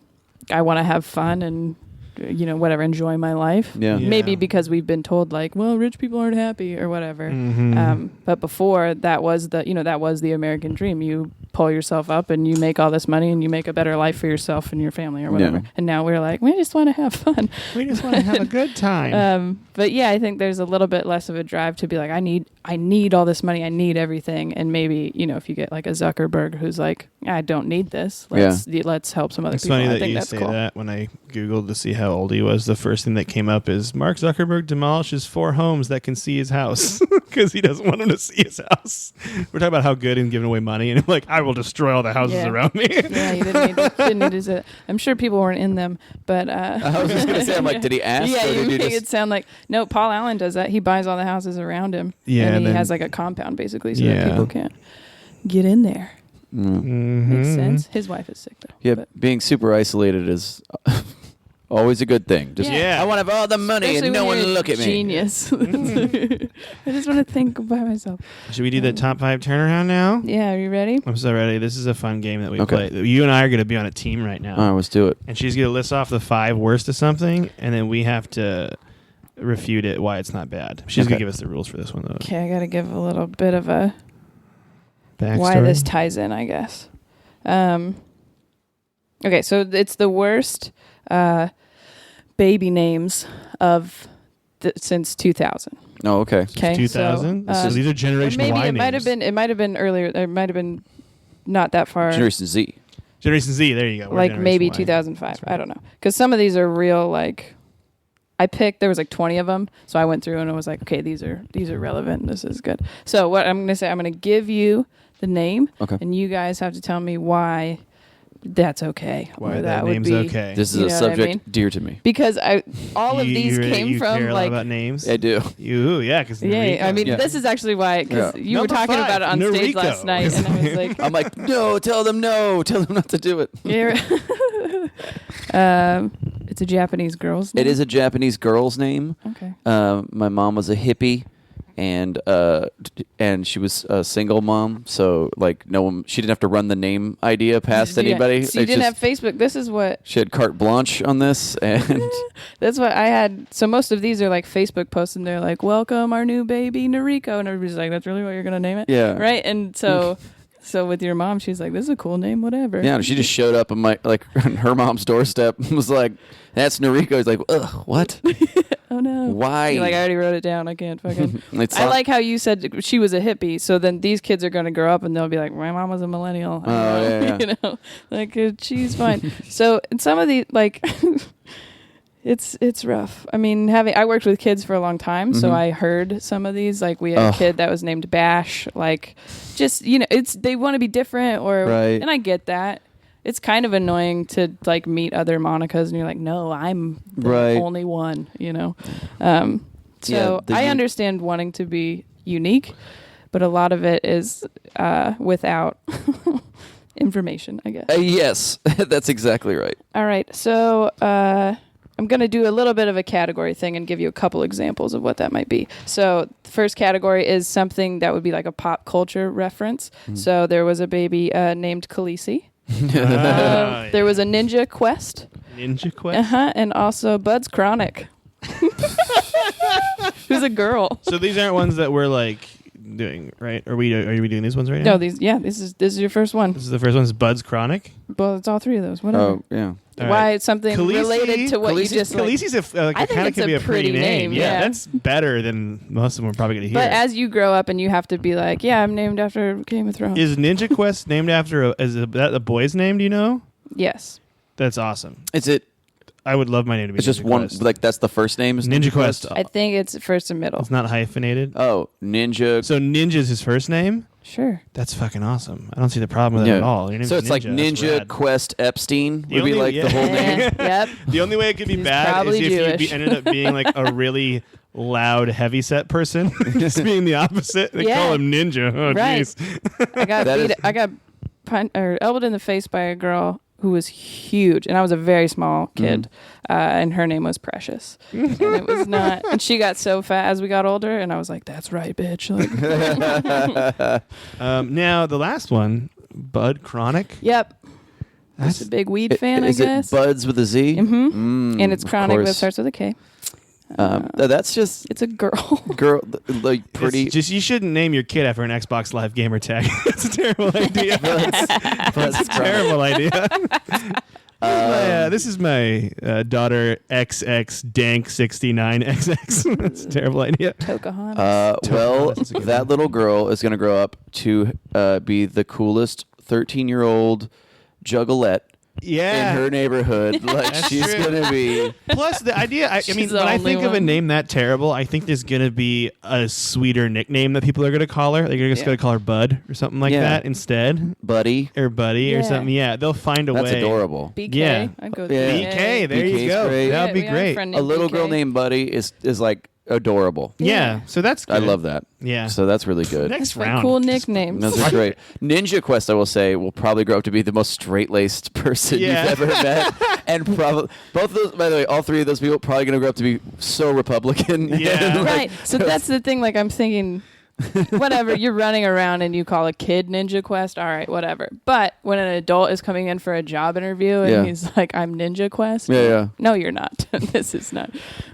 I want to have fun and, whatever, enjoy my life. Yeah. Maybe because we've been told like, well, rich people aren't happy or whatever. Mm-hmm. But before, that was the American dream. You pull yourself up and you make all this money and you make a better life for yourself and your family or whatever. Yeah. And now we're like, we just want to have fun. We just want to have a good time. But yeah, I think there's a little bit less of a drive to be like, I need all this money. I need everything. And maybe, if you get like a Zuckerberg who's like, I don't need this. Let's help some other it's people. It's funny I think that you that's say cool. that. When I Googled to see how old he was, the first thing that came up is Mark Zuckerberg demolishes 4 homes that can see his house because he doesn't want him to see his house. We're talking about how good and giving away money. And I'm like, I will destroy all the houses around me. Yeah, you didn't need to say that. I'm sure people weren't in them, but I was just gonna say, I'm like, did he ask? Yeah, you make it sound like no. Paul Allen does that. He buys all the houses around him. Yeah, and he has like a compound basically, so that people can't get in there. Mm-hmm. Makes sense. His wife is sick though. Yeah, being super isolated is always a good thing. Just I want to have all the money especially and no when one you're look at me. Genius. I just want to think by myself. Should we do the top 5 turnaround now? Yeah, are you ready? I'm so ready. This is a fun game that we play. You and I are going to be on a team right now. All right, let's do it. And she's going to list off the 5 worst of something, and then we have to refute it why it's not bad. She's going to give us the rules for this one, though. Okay, I got to give a little bit of a backstory. Why this ties in, I guess. Okay, so it's the worst baby names of since 2000. Oh, okay. Okay, 2000. So these are Generation maybe Y it names. might have been earlier. It might have been not that far. Generation Z. Generation Z. There you go. Like maybe 2005. I don't know, because some of these are real. Like I picked. There was like 20 of them, so I went through and I was like, okay, these are relevant. This is good. So what I'm going to say, I'm going to give you the name, and you guys have to tell me why that's okay. Why that name's okay. This is a subject dear to me. Because all of these came from care a lot like about names. I do. Because I mean this is actually why you were talking about it on stage last night, and I was like, I'm like, no, tell them not to do it. It's a Japanese girl's name. It is a Japanese girl's name. Okay. My mom was a hippie. And she was a single mom, so like she didn't have to run the name idea past anybody. So you didn't have Facebook. This is what she had carte blanche on this, and that's what I had. So most of these are like Facebook posts, and they're like, "Welcome our new baby Nariko," and everybody's like, "That's really what you're gonna name it?" Yeah, right. And so with your mom, she's like, "This is a cool name, whatever." Yeah, she just showed up on her mom's doorstep and was like, "That's Nariko." He's like, "Ugh, what?" Oh no! Why? You're like, I already wrote it down. I can't fucking. I like how you said she was a hippie. So then these kids are going to grow up and they'll be like, my mom was a millennial. Yeah. Like she's fine. So in some of the like, it's rough. I mean, I worked with kids for a long time, so I heard some of these. Like we had a kid that was named Bash. Like, just they want to be different, and I get that. It's kind of annoying to like meet other Monicas and you're like, no, I'm the only one, So I understand wanting to be unique, but a lot of it is without information, I guess. Yes, that's exactly right. All right. So I'm going to do a little bit of a category thing and give you a couple examples of what that might be. So the first category is something that would be like a pop culture reference. So there was a baby named Khaleesi. There was a Ninja Quest. Ninja Quest? And also Bud's Chronic. Who's a girl. So these aren't ones that we're like doing, right? Are we doing these ones right now? No, this is your first one. This is the first one. It's Bud's Chronic? Well, it's all 3 of those. Whatever. Oh, yeah. All why right. something Khaleesi- related to what you just like. Khaleesi's I think kind of it's can a be a pretty name. Yeah, yeah. that's better than most of them are probably going to hear. But as you grow up and you have to be like, yeah, I'm named after Game of Thrones. Is Ninja Quest named after that a boy's name? Do you know? Yes. That's awesome. Is it? I would love my name to be. It's just Ninja one. Quest. Like that's the first name. Is Ninja Quest. I think it's first and middle. It's not hyphenated. Oh, Ninja. So Ninja's his first name. Sure. That's fucking awesome. I don't see the problem with that at all. Your name's So it's like That's Ninja rad. Quest Epstein The would be only- like the whole name. Yep. The only way it could be He's bad is probably if you Jewish. ended up being like a really loud, heavyset person, just being the opposite. They Yeah. call him Ninja. Oh, Right. jeez. I got That beat. is- I got elbowed in the face by a girl who was huge, and I was a very small kid, and her name was Precious, and it was not. And she got so fat as we got older, and I was like, "That's right, bitch." Like, Now the last one, Bud Chronic. yep. That's Just a big weed fan, I Is guess. it Buds with a Z? Mm-hmm. And it's of Chronic, but it course. starts with a K. That's just It's a girl. girl, like pretty. It's just you shouldn't name your kid after an Xbox Live gamer tag. That's a terrible idea. That's a terrible idea. This is my daughter XX Dank 69XX. That's a terrible idea. Pocahontas. Well, That's a good that one. little girl is going to grow up to be the coolest 13-year-old juggalette Yeah. in her neighborhood. Like That's she's true. going to be. Plus, the idea, I mean, She's the when I only think of a one. name that terrible, I think there's going to be a sweeter nickname that people are going to call her. They're just Yeah. going to call her Bud or something like Yeah. that instead. Buddy. Or Buddy or Yeah. something. Yeah, they'll find a That's way. adorable. BK. yeah. I'd go with Yeah. BK, there BK's you go. great. That would be we have a great. friend A named little BK. girl named Buddy is like adorable. Yeah, so that's good. I love that. Yeah. So that's really good. Next Like round. cool nicknames. Those are great. Ninja Quest, I will say, will probably grow up to be the most straight-laced person Yeah. you've ever met, and probably both of those. By the way, all three of those people probably going to grow up to be so Republican. Yeah. And, like, Right. So that's the thing. Like I'm thinking, whatever. You're running around and you call a kid Ninja Quest. All right, whatever. But when an adult is coming in for a job interview and Yeah. he's like, "I'm Ninja Quest." Yeah, yeah. No, you're not. This is not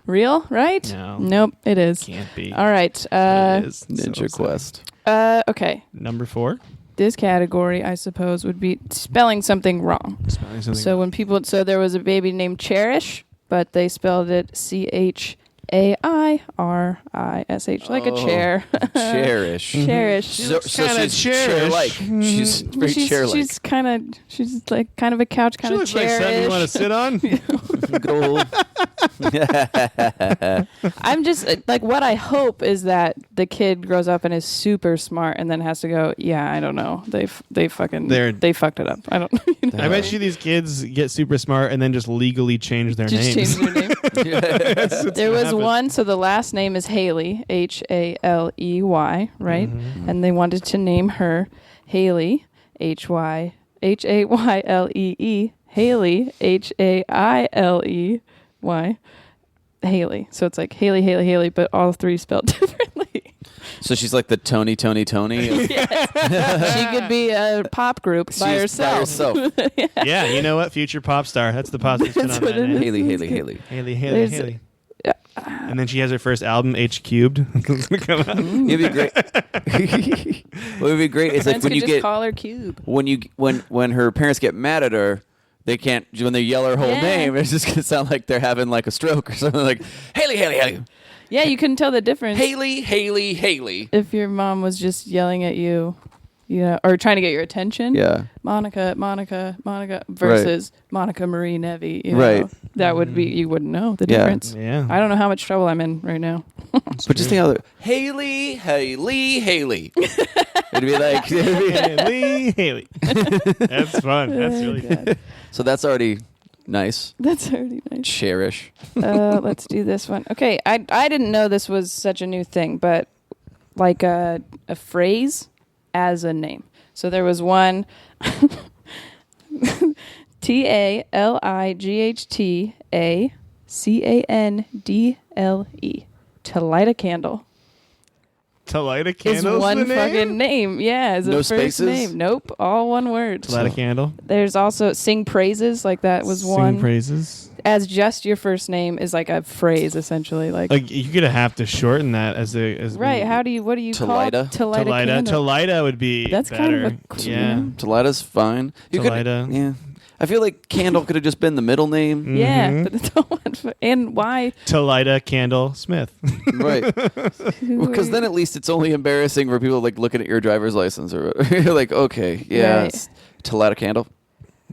real, right? No. Nope. It is. Can't be. All right. It is. Ninja So Quest. Okay. Number 4. This category, I suppose, would be spelling something wrong. Spelling something. So when people, so there was a baby named Cherish, but they spelled it CHAIRISH, like a Oh. chair. Cherish. Cherish. So kinda she's cherish. chair-like. She's very chair-like. She's kind of, she's like kind of a couch kind she of looks like something you want to chairish. sit on. Good old- I'm just like, what I hope is that the kid grows up and is super smart and then has to go, yeah, I don't know, they fucked it up. I don't. You know? I bet you these kids get super smart and then just legally change their Just names. change their name. There was happen. one, so the last name is Haley, HALEY, right? Mm-hmm. And they wanted to name her Haley, HAYLEE, Haley, HAILEY, Haley. So it's like Haley, but all three spelled differently. So she's like the Tony. She could be a pop group by She's herself. Yeah, you know what? Future pop star. That's the pop spin That's on what that it name. is. Haley. Haley. There's- Haley. And then she has her first album, H Cubed. It's gonna come out. It'd be great. What would be great is like Friends when could you just get call her Cube. when her parents get mad at her. They can't when they yell her whole Yeah. name. It's just gonna sound like they're having like a stroke or something. Like Haley. Yeah, you couldn't tell the difference. Haley. If your mom was just yelling at you, or trying to get your attention. Yeah. Monica versus Monica Marie Nevi. You know, Right. That would be, you wouldn't know the Yeah. difference. Yeah. I don't know how much trouble I'm in right now. But just think how Haley. It'd be like Haley. That's fun. That's really fun. so that's already nice. That's already nice. Cherish. Let's do this one. Okay, I didn't know this was such a new thing, but like a phrase as a name. So there was one TALIGHTACANDLE, to light a candle. To light a Is candle. one fucking name. Yeah, is No a first spaces? name. Nope, all one word. To light a candle. There's also sing praises, like that was one. Sing praises. As just your first name is like a phrase, essentially. Like You're gonna have to shorten that as right. What do you call Talida? to light a candle? Talida would be That's better. kind of a yeah. Talida's fine. You could- Talida. Yeah. I feel like Candle could have just been the middle name. Yeah, but it's all and why? Talida Candle Smith. Right. Because then at least it's only embarrassing for people like looking at your driver's license or you're like, okay, yeah, Right. it's to light a candle.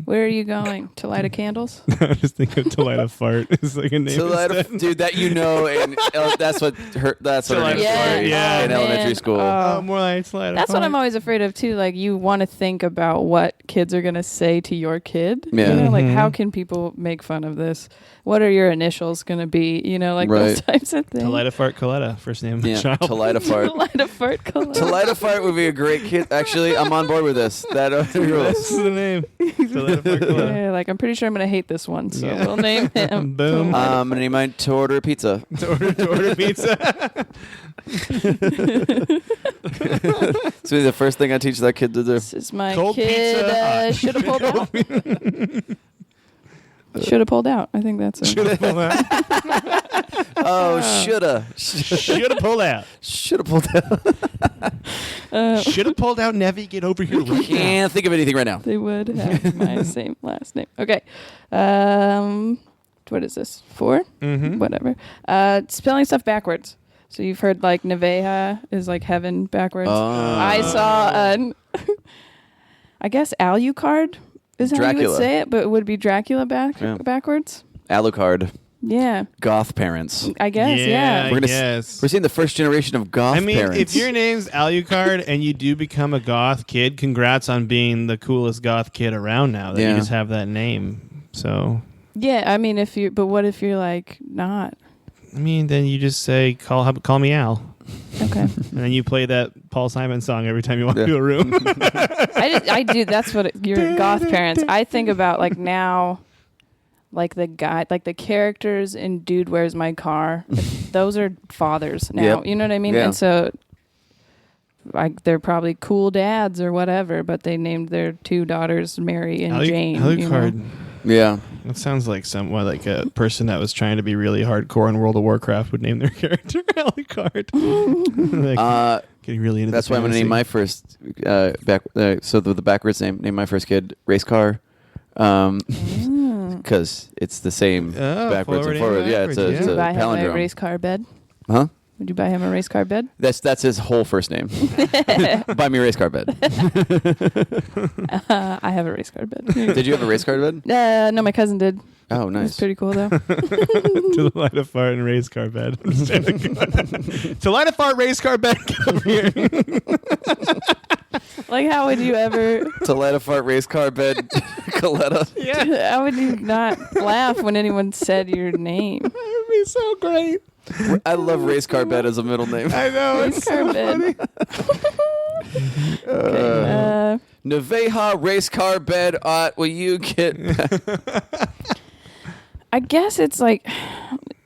Where are you going? To light a candles? I just think of Talida Fart is like a name. To light a, dude, that and that's what her her Talida name Fart, yeah. in man. elementary school. Oh, more like Talida That's Fart. what I'm always afraid of too. Like you want to think about what kids are gonna say to your kid. Yeah. You know, like Mhm. how can people make fun of this? What are your initials gonna be? You know, like those Right. types of things. Talida Fart Coletta, first name of the Yeah, child. to light a fart. To light a fart color. To light a fart would be a great kid. Actually, I'm on board with this. That This rules. is the name. Talida Fart Coletta. Yeah, like I'm pretty sure I'm gonna hate this one, so Yeah. we'll name him. Boom. I'm gonna need mine to order pizza. to order pizza. It's really the first thing I teach that kid to do. This is my Cold kid. pizza. Should have pulled out. Should have pulled out. I think that's Should it. have pulled out. Oh, shoulda Should have pulled out. pulled out. Should have pulled out. Nevi, get over here right now. Can't think of anything right now. They would have my same last name. Okay. What is this? 4? Mm-hmm. Whatever. Spelling stuff backwards. So you've heard like Neveha is like heaven backwards. Oh. I saw an, I guess Alucard is how you Dracula. would say it, but it would be Dracula Yeah. backwards. Alucard. Yeah. Goth parents. I guess, yeah. I We're gonna guess. We're seeing the first generation of goth I mean, parents. if your name's Alucard and you do become a goth kid, congrats on being the coolest goth kid around now that Yeah. you just have that name. So, Yeah, I mean, but what if you're like not? I mean, then you just say, call me Al. Okay. And then you play that Paul Simon song every time you walk Yeah. into a room. I do. That's what your goth parents. I think about like now, like the guy, like the characters in Dude, Where's My Car? Those are fathers now. Yep. You know what I mean? Yeah. And so, like, they're probably cool dads or whatever, but they named their 2 daughters Mary and Jane. you know? Alucard. yeah. That sounds like like a person that was trying to be really hardcore in World of Warcraft would name their character Alucard. Like, getting really into That's the why I'm going to name my first the backwards name my first kid race car, because it's the same backwards forward and forward. and Yeah, it's a, backwards, it's Would a you buy him a palindrome. race car bed? Huh? Would you buy him a race car bed? That's his whole first name. Buy me a race car bed. I have a race car bed. Did you have a race car bed? No, my cousin did. Oh, It's nice. pretty cool though. to light a fart and race car bed. To light a fart, race car bed. Come here. Like, how would you ever? To light a fart race car bed, Coletta. Yeah, How would you not laugh when anyone said your name? that would be so great. I love race car bed as a middle name. I know. Race It's car so bed. funny. Okay, Neveha race car bed. Will you get? I guess it's like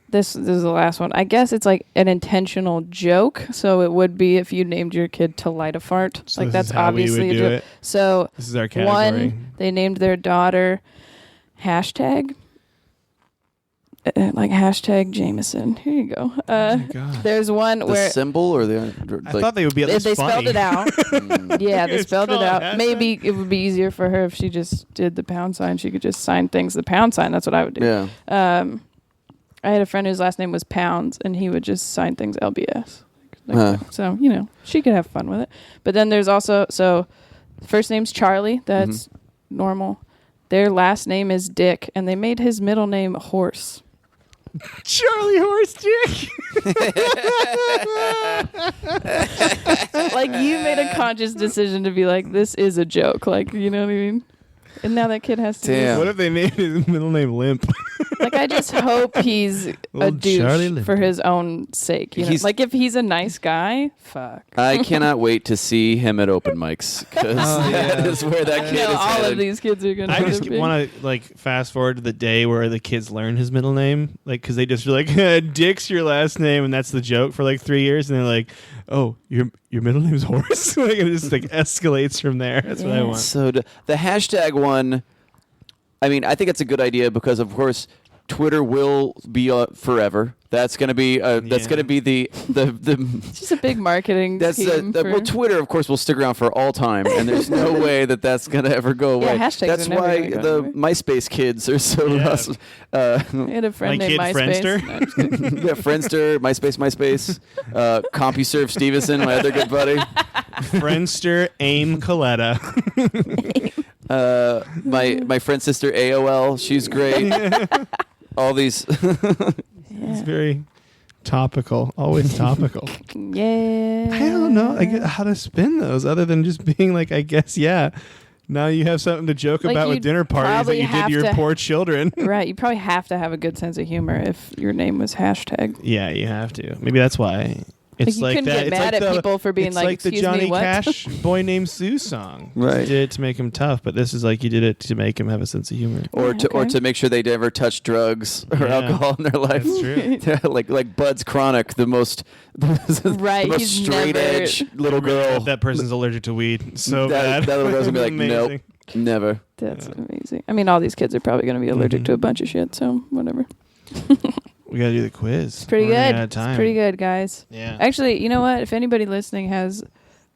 this is the last one. I guess it's like an intentional joke. So it would be if you named your kid to light a fart. So Like this that's is how we obviously would a do joke. it. So This is our category. one, they named their daughter hashtag. Like hashtag Jameson. Here you go. Oh my God. There's one The where symbol or the? I thought they would be at they least spelled funny. it out. Yeah, they It's spelled it called out. hashtag. Maybe it would be easier for her if she just did the pound sign. She could just sign things the pound sign. That's what I would do. Yeah. I had a friend whose last name was Pounds, and he would just sign things LBS. Like Huh. that. So, she could have fun with it. But then there's also, first name's Charlie. That's normal. Their last name is Dick, and they made his middle name Horse. Charlie Horse Dick. Like, you made a conscious decision to be like, this is a joke. Like, you know what I mean? And now that kid has to Damn. What if they named his middle name Limp? Like, I just hope he's a Little Charlie douche Limp. for his own sake. You know? He's- Like, if he's a nice guy, fuck. I cannot wait to see him at open mics because that is where that kid is all headed. of these kids are going to I just want to fast forward to the day where the kids learn his middle name, because they just be like, "Dick's your last name," and that's the joke for 3 years, and they're like, "Oh, your middle name's Horse," and it just escalates from there. That's what I Yeah. want. So the hashtag one, I mean, I think it's a good idea because, of course, Twitter will be forever. That's going to be the It's just a big marketing scheme. Well, Twitter, of course, will stick around for all time, and there's no way that's going to ever go away. Yeah, hashtags that's are never why gonna go the anywhere. MySpace kids are so. Yeah. I had a friend My named kid MySpace. Friendster? No, I'm just kidding. Yeah, Friendster, MySpace, CompuServe Stevenson, my other good buddy. Friendster, AIM Coletta. My friend's sister AOL, she's great. All these. It's very topical, always topical. Yeah. I don't know how to spin those other than just being like, I guess, yeah. Now you have something to joke Like, about with you'd dinner parties that probably you did have to your to- poor children. Right. You probably have to have a good sense of humor if your name was hashtag. Yeah, you have to. Maybe that's why. It's you like couldn't that. get It's mad like at the, people for being it's like, like the "Excuse Johnny me, what?" Cash "Boy Named Sue" song. Right. You did it to make him tough, but this is like you did it to make him have a sense of humor. Or Okay. to make sure they never touch drugs or Yeah. alcohol in their life. That's true. Yeah, like Bud's Chronic, the most Right, the most he's straight never- edge little girl. That person's allergic to weed. So That- bad. that little girl's gonna be like, Amazing. nope. Never. That's amazing. I mean, all these kids are probably going to be allergic Mhm. to a bunch of shit, so whatever. We gotta do the quiz. It's pretty We're running good. out of time. It's pretty good, guys. Yeah. Actually, you know what? If anybody listening has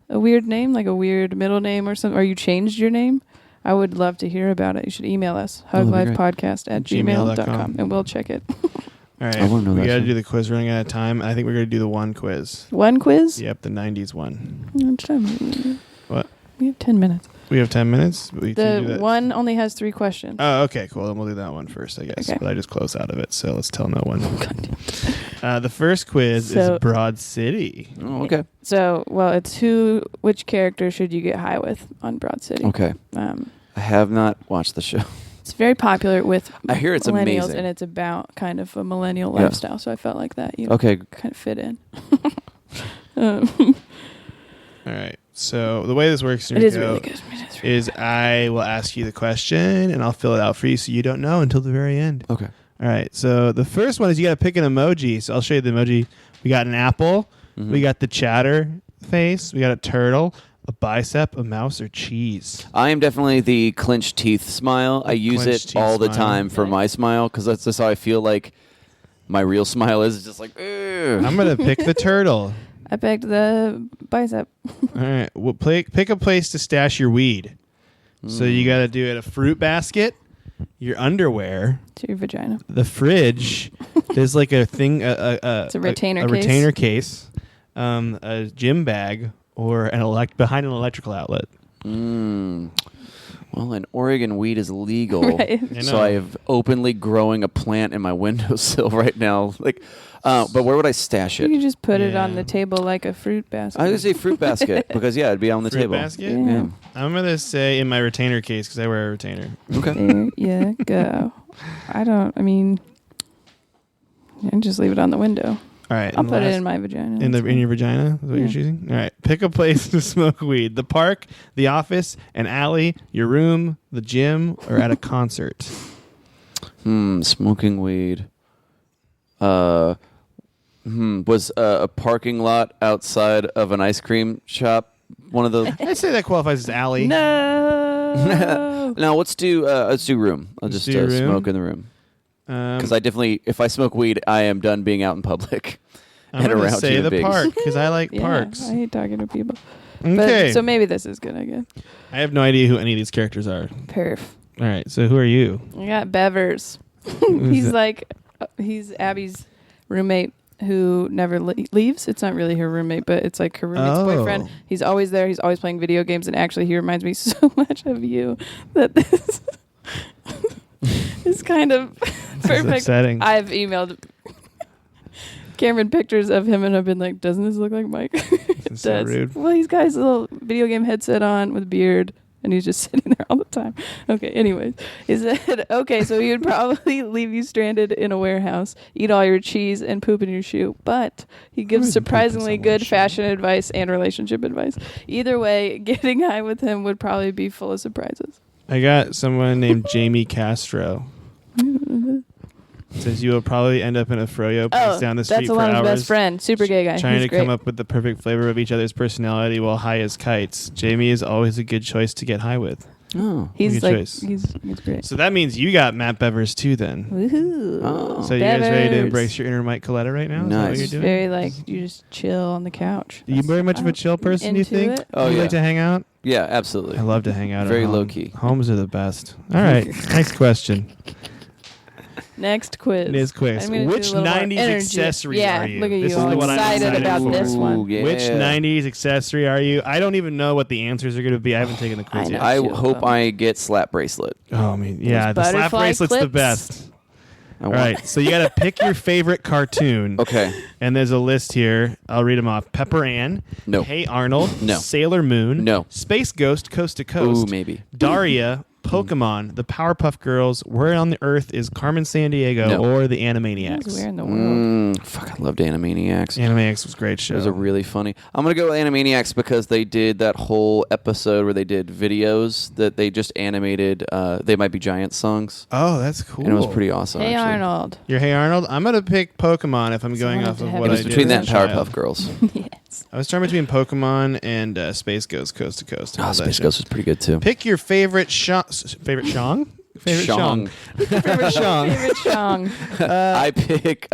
a weird name, like a weird middle name or something, or you changed your name, I would love to hear about it. You should email us, that'd be great. huglifepodcast@gmail.com, and we'll check it. All right. I wanna know we that gotta shit. do the quiz. We're running out of time. I think we're gonna do the one quiz. One quiz? Yep, the '90s one. How much time? What? We have 10 minutes. We have 10 minutes. We can do The that. one only has 3 questions. Oh, okay, cool. Then we'll do that one first, I guess. Okay. But I just closed out of it, so let's tell no one. The first quiz So- is Broad City. Oh, okay. So, well, it's which character should you get high with on Broad City? Okay. I have not watched the show. It's very popular with I hear it's millennials, amazing. and it's about kind of a millennial Yeah. lifestyle. So I felt like that you Okay. kind of fit in. All right. So the way this works, It is Nariko, really good. It is really is I will ask you the question, and I'll fill it out for you so you don't know until the very end. Okay. All right. So the first one is you got to pick an emoji. So I'll show you the emoji. We got an apple. Mhm. We got the chatter face. We got a turtle, a bicep, a mouse, or cheese. I am definitely the clenched teeth smile. I use clenched it teeth all the smile. time for Nice. my smile because that's just how I feel like my real smile is. It's just like, "Ugh." I'm gonna pick the turtle. I picked the bicep. All right. Well, pick a place to stash your weed. So you got to do it a fruit basket, your underwear, To your vagina. the fridge. There's like a thing. It's a retainer case. retainer case, a gym bag, or behind an electrical outlet. Well, in Oregon, weed is legal, Right. I so know. I have openly growing a plant in my windowsill right now. Like, but where would I stash You it? could just put it on Yeah. the table like a fruit basket. I would say fruit basket because it'd be on the Fruit table. basket. Yeah. Yeah. I'm gonna say in my retainer case because I wear a retainer. Okay. There you go. And just leave it on the window. All right. I'll and the put it last- in my vagina. in That's your vagina. Is what you're Yeah. choosing. All right. Pick a place to smoke weed: the park, the office, an alley, your room, the gym, or at a concert. Smoking weed. Was a parking lot outside of an ice cream shop one of the? I'd say that qualifies as alley. No. No, let's do room. I'll Let's just do room? smoke in the room because I definitely, if I smoke weed, I am done being out in public I'm and gonna around say human the beings. park because I like Yeah, parks. I hate talking to people. Okay. But, so maybe this is good, I guess. I have no idea who any of these characters are. Perf. All right. So who are you? I got Bevers. He's Abby's roommate who never leaves. It's not really her roommate, but it's like her roommate's Oh. boyfriend. He's always there. He's always playing video games, and actually, he reminds me so much of you that this is kind of This is perfect. upsetting. I've emailed Cameron pictures of him, and I've been like, "Doesn't this look like Mike?" It's so rude. Well, he's got his little video game headset on with a beard, and he's just sitting there all the time. Okay, anyways. He said, okay, so he would probably leave you stranded in a warehouse, eat all your cheese, and poop in your shoe. But he gives wouldn't poop in surprisingly someone's good shoe. fashion advice and relationship advice. Either way, getting high with him would probably be full of surprises. I got someone named Jamie Castro. Says you will probably end up in a froyo place down the street that's for Alana's hours. best friend. Super gay guy. Trying He's to great. come up with the perfect flavor of each other's personality while high as kites. Jamie is always a good choice to get high with. Oh. He's Good like choice. he's great. So that means you got Matt Bevers too then. Woohoo! Oh. So you guys ready to Bevers. embrace your inner Mike Coletta right now? Is that Nice. what you're It's doing? very like you just chill on the couch. Are you very much of a chill person, do you into think? it. Oh, you yeah. like to hang out? Yeah, absolutely. I love to hang out Very at home. low key. Homes are the best. All right. Next question. Next quiz. Next quiz. I'm gonna do Which a little more 90s energy. accessory yeah, are you? Look at This you is all the one I'm excited excited about for. this one. Ooh, yeah. Which 90s accessory are you? I don't even know what the answers are going to be. I haven't taken the quiz I yet. know. I Chill, hope though. I get slap bracelet. Oh, I mean, yeah, the slap butterfly bracelet's the clips. best. I All want- right, so you got to pick your favorite cartoon. Okay. And there's a list here. I'll read them off. Pepper Ann. No. Hey Arnold. No. Sailor Moon. No. Space Ghost Coast to Coast. Ooh, maybe. Daria. Pokemon. The Powerpuff Girls. Where on the Earth is Carmen Sandiego No. or the Where Animaniacs? in the world? Fuck, I loved Animaniacs. Animaniacs was a great show. It was a really funny. I'm gonna go with Animaniacs because they did that whole episode where they did videos that they just animated. They Might Be Giant songs, Oh, that's cool. and it was pretty awesome. Hey actually. Arnold. You're Hey Arnold. I'm gonna pick Pokemon if I'm Just going wanted off to of have what It I was did between as that a and child. Powerpuff Girls. Yes. I was torn between Pokemon and Space Ghost Coast to Coast. I Oh, love that Space show. Ghost was pretty good too. Pick your favorite favorite Shong? Favorite Shong. Favorite Shong. Favorite song. I pick.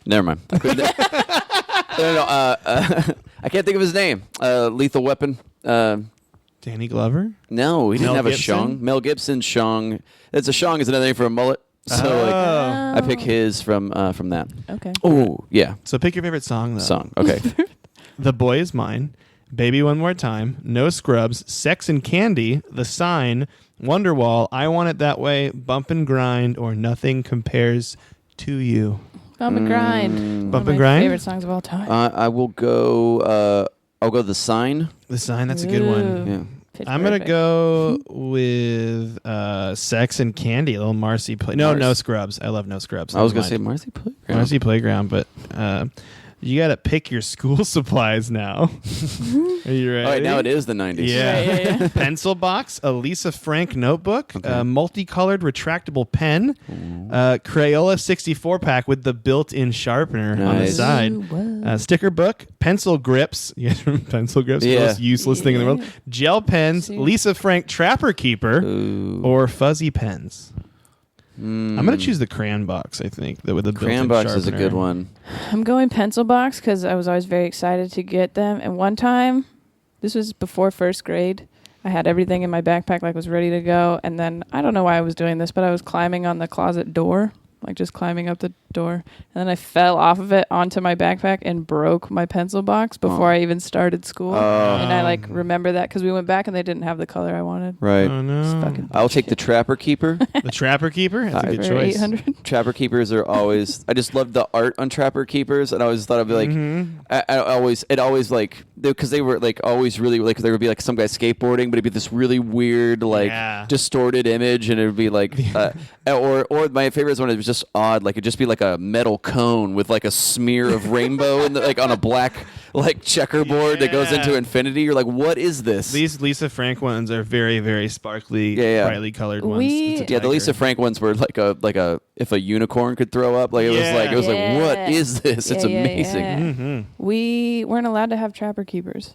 Never mind. I can't think of his name. Lethal Weapon. Danny Glover? No, he didn't Mel have a Gibson? Shong. Mel Gibson Shong. It's a Shong is another name for a mullet. So like, Oh. I pick his from that. Okay. Oh yeah, So pick your favorite song, though. song. Okay. The Boy Is Mine, Baby One More Time, No Scrubs, Sex and Candy, The Sign, Wonderwall, I Want It That Way, Bump and Grind, or Nothing Compares to You. Bump and Grind. Bump One of and my Grind? favorite songs of all time. I will go. I'll go The Sign. The Sign, that's a good one. Ooh. Yeah. Pitch I'm going to Perfect. go with Sex and Candy, a little Marcy Play. No, Mars. No Scrubs. I love No Scrubs. I was Never gonna say mind. Marcy Playground. Marcy Playground, but you got to pick your school supplies now. Are you ready? All right, now it is the 90s. Yeah. Yeah. Pencil box, a Lisa Frank notebook, Okay. a multicolored retractable pen, Crayola 64 pack with the built-in sharpener on the Nice. side, Ooh, whoa. sticker book, pencil grips. You guys remember pencil grips? Yeah. The most useless thing in the world. Gel pens, See. Lisa Frank Trapper Keeper, Ooh. or fuzzy pens. Mm. I'm gonna choose the crayon box. I think that with the Crayon built-in box is a sharpener. good one. I'm going pencil box because I was always very excited to get them. And one time, this was before first grade, I had everything in my backpack, like was ready to go. And then I don't know why I was doing this, but I was climbing on the closet door, like just climbing up the door. And then I fell off of it onto my backpack and broke my pencil box before I even started school. Oh. And I like remember that because we went back and they didn't have the color I wanted. Right. Oh It's no! fucking I'll take the Trapper Keeper. The Trapper Keeper. That's a I- good For choice. 800. Trapper Keepers are always. I just loved the art on Trapper Keepers, and I always thought I'd be like. Mhm. I always like because they were like always really like there would be like some guy skateboarding, but it'd be this really weird like Yeah. distorted image, and it would be like or my favorite one, it was just odd, like it'd just be like a metal cone with like a smear of rainbow in the, like on a black like checkerboard that goes into Yeah. infinity. You're like, what is this? These Lisa Frank ones are very, very sparkly, Yeah. brightly colored ones. We- It's a Yeah, the Lisa tiger. Frank ones were like a if a unicorn could throw up, like it was like Yeah. what is this? It's Yeah, yeah, amazing. yeah. Mhm. We weren't allowed to have Trapper Keepers.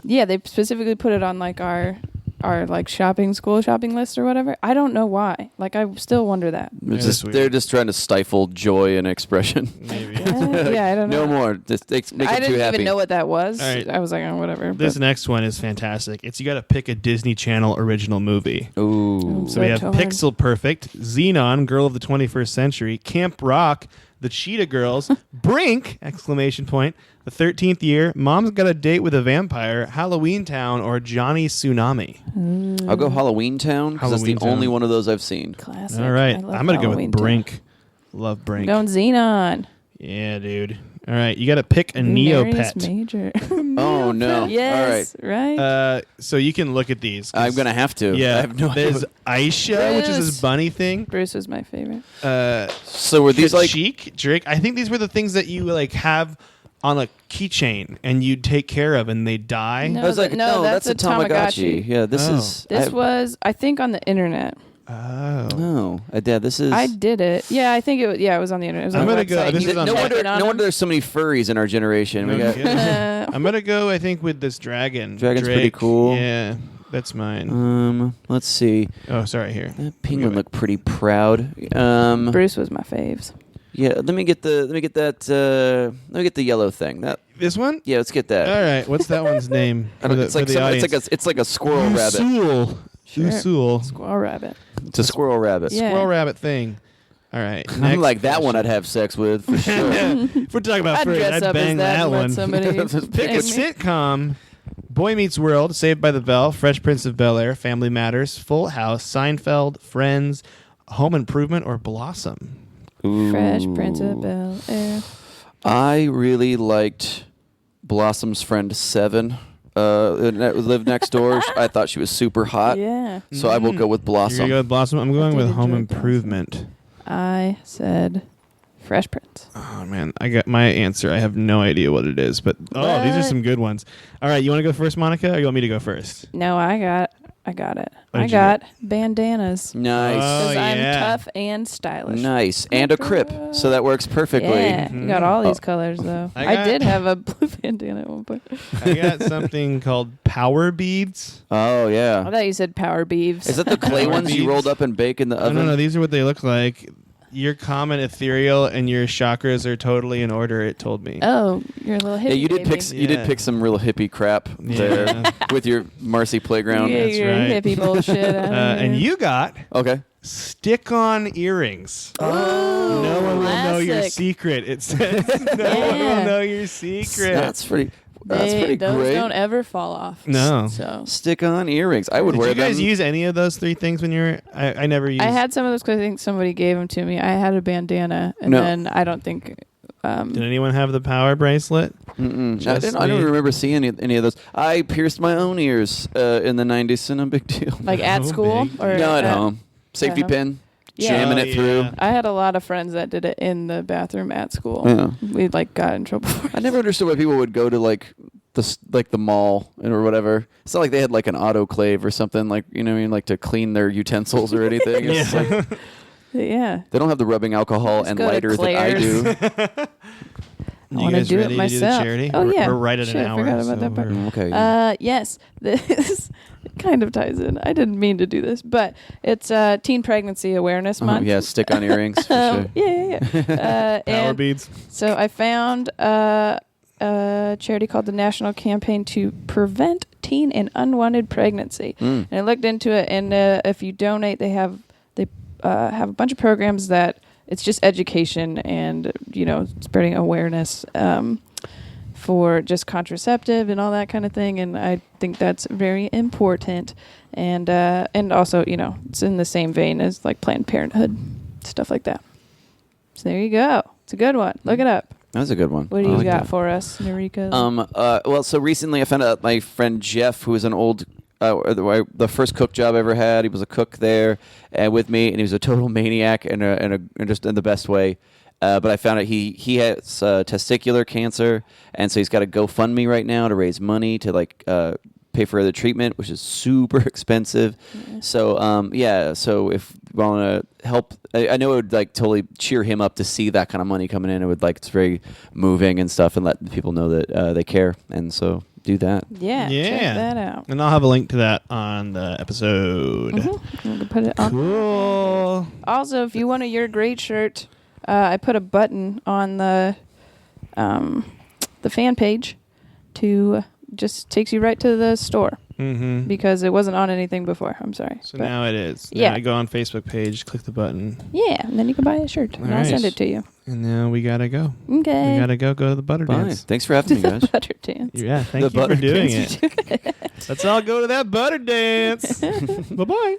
Yeah, they specifically put it on like our like school shopping list or whatever. I don't know why. Like I still wonder that. It's Yeah, that's just, weird. they're just trying to stifle joy and expression. Maybe. Yeah, I don't know. No more. Just make I it too didn't happy. even know what that was. All right. I was like, oh, whatever. This but- next one is fantastic. It's you got to pick a Disney Channel original movie. Ooh. So we have torn. Pixel Perfect, Xenon, Girl of the 21st Century, Camp Rock, The Cheetah Girls, Brink! Exclamation point. The 13th Year, Mom's Got a Date with a Vampire, Halloween Town, or Johnny Tsunami. I'll go Halloween Town because that's the Halloween Town. only one of those I've seen. Classic. All right, I love I'm gonna go Halloween with Town. Brink. Love I'm Brink. going Xenon. Yeah, dude. All right, you got to pick a Marius Neopet. Major. Oh no! Yes, All right. right. So you can look at these. 'cause- I'm gonna have to. Yeah, I have no idea. there's Aisha, which is Bruce. this bunny thing. Bruce was my favorite. So were these like? Cheek, Drake? I think these were the things that you like have on a keychain and you take care of and they die. No. I was like, no, no, that's that's a a Tamagotchi. Yeah, this Oh. is. This was, I think, on the internet. Oh, Dad, this is. I did it. Yeah, I think it was on the internet. It was I'm on gonna the go- website. this You is on no the- typed wonder. it on No them. wonder there's so many furries in our generation. We got. I'm gonna go. I think with this dragon. Dragon's Drake. pretty cool. Yeah, that's mine. Let's see. Oh, sorry. Here. That penguin looked pretty proud. Bruce was my faves. Yeah. Let me get the yellow thing. This one. Yeah, let's get that. All right. What's that one's name? I don't, it's like a squirrel rabbit. Usul. Sure. Usul. Squirrel rabbit. It's a squirrel rabbit. Yeah. Squirrel rabbit thing. All right. I'm next like that one. I'd question. have sex with for sure. If we're talking about I'd furries, dress I'd up bang as that and let one. somebody Pick Pick a bang me. sitcom. Boy Meets World, Saved by the Bell, Fresh Prince of Bel-Air, Family Matters, Full House, Seinfeld, Friends, Home Improvement, or Blossom. Fresh Prince of Bel-Air. I really liked Blossom's friend Seven. That lived next door. I thought she was super hot. Yeah. So I will go with You're Blossom. going to go with Blossom? I'm going with did Home enjoy Blossom. Improvement. I said Fresh Prince. Oh, man. I got my answer. I have no idea what it is, but these are What? some good ones. All right. You want to go first, Monica, or you want me to go first? No, I got it. What I did you got bandanas. Nice. Because I'm yeah. tough and stylish. Nice. And a crip. So that works perfectly. Yeah, you got all these Oh. colors though. I I got- did have a blue bandana at one point. I got something called Power Beads. Oh, I yeah. thought you said power beeves. Is that the clay Power ones you beads? rolled up and bake in the oven? No. These are what they look like. You're calm and ethereal, and your chakras are totally in order, it told me. Oh, you're a little hippie. Yeah, you did baby. pick. You did Yeah. pick some real hippie crap there Yeah. with your Marcy playground. Yeah, That's your right. hippie bullshit. And you got Okay. stick-on earrings. Oh, No one will know your classic. secret. It says no one Yeah. will know your secret. That's pretty. That's pretty those great. don't ever fall off. No. So Stick-on earrings. I would Did wear you guys them. use any of those three things when you were? I never used. I had some of those because I think somebody gave them to me. I had a bandana, and No. then I don't think. Did anyone have the power bracelet? Mm-mm. Just I don't me. remember seeing any of those. I pierced my own ears in the 90s, so no big deal. Like at No school big or No, at home. Safety home? pin. Yeah. Jamming Oh, it through. yeah. I had a lot of friends that did it in the bathroom at school. Yeah. We like got in trouble for it. I never understood why people would go to like the mall or whatever. It's not like they had like an autoclave or something like, you know what I mean, like to clean their utensils or anything. It's Yeah. like Yeah. they don't have the rubbing alcohol Just and go to lighter that I Claire's. do. I You want to guys do ready it to do the myself. charity? Oh We're- yeah, we're right at an Shit, I hour, forgot about so that part. we're- Okay. Yes, this kind of ties in. I didn't mean to do this, but it's Teen Pregnancy Awareness Oh, Month. yeah, stick on earrings for sure. Yeah. Power And beads. so I found a charity called the National Campaign to Prevent Teen and Unwanted Pregnancy, Mm. and I looked into it. And if you donate, they have a bunch of programs that it's just education and spreading awareness for just contraceptive and all that kind of thing. And I think that's very important. And also it's in the same vein as like Planned Parenthood, stuff like that. So there you go. It's a good one. Look it up. That's a good one. What do I you like got that. for us, Nariko? Well, so recently I found out my friend Jeff, who was an old, the first cook job I ever had. He was a cook there with me, and he was a total maniac and just in the best way. But I found out he has testicular cancer, and so he's got a GoFundMe right now to raise money to pay for the treatment, which is super expensive. Yeah. So so if you want to help, I know it would like totally cheer him up to see that kind of money coming in. It would it's very moving and stuff, and let people know that they care, and so do that. yeah, check that out. And I'll have a link to that on the episode. We can put it on. Cool. Also, if you want a You're Great shirt, I put a button on the fan page to just takes you right to the store Mm-hmm. because it wasn't on anything before. I'm sorry. So But now it is. Yeah. Now I go on Facebook page, click the button, yeah, and then you can buy a shirt and All I'll right. send it to you. and now we gotta go. Okay. We gotta go to the butter Bye. dance. Thanks for having me, guys. Butter dance. Yeah, thank The you for butter doing dance. it. Let's all go to that butter dance. Bye bye.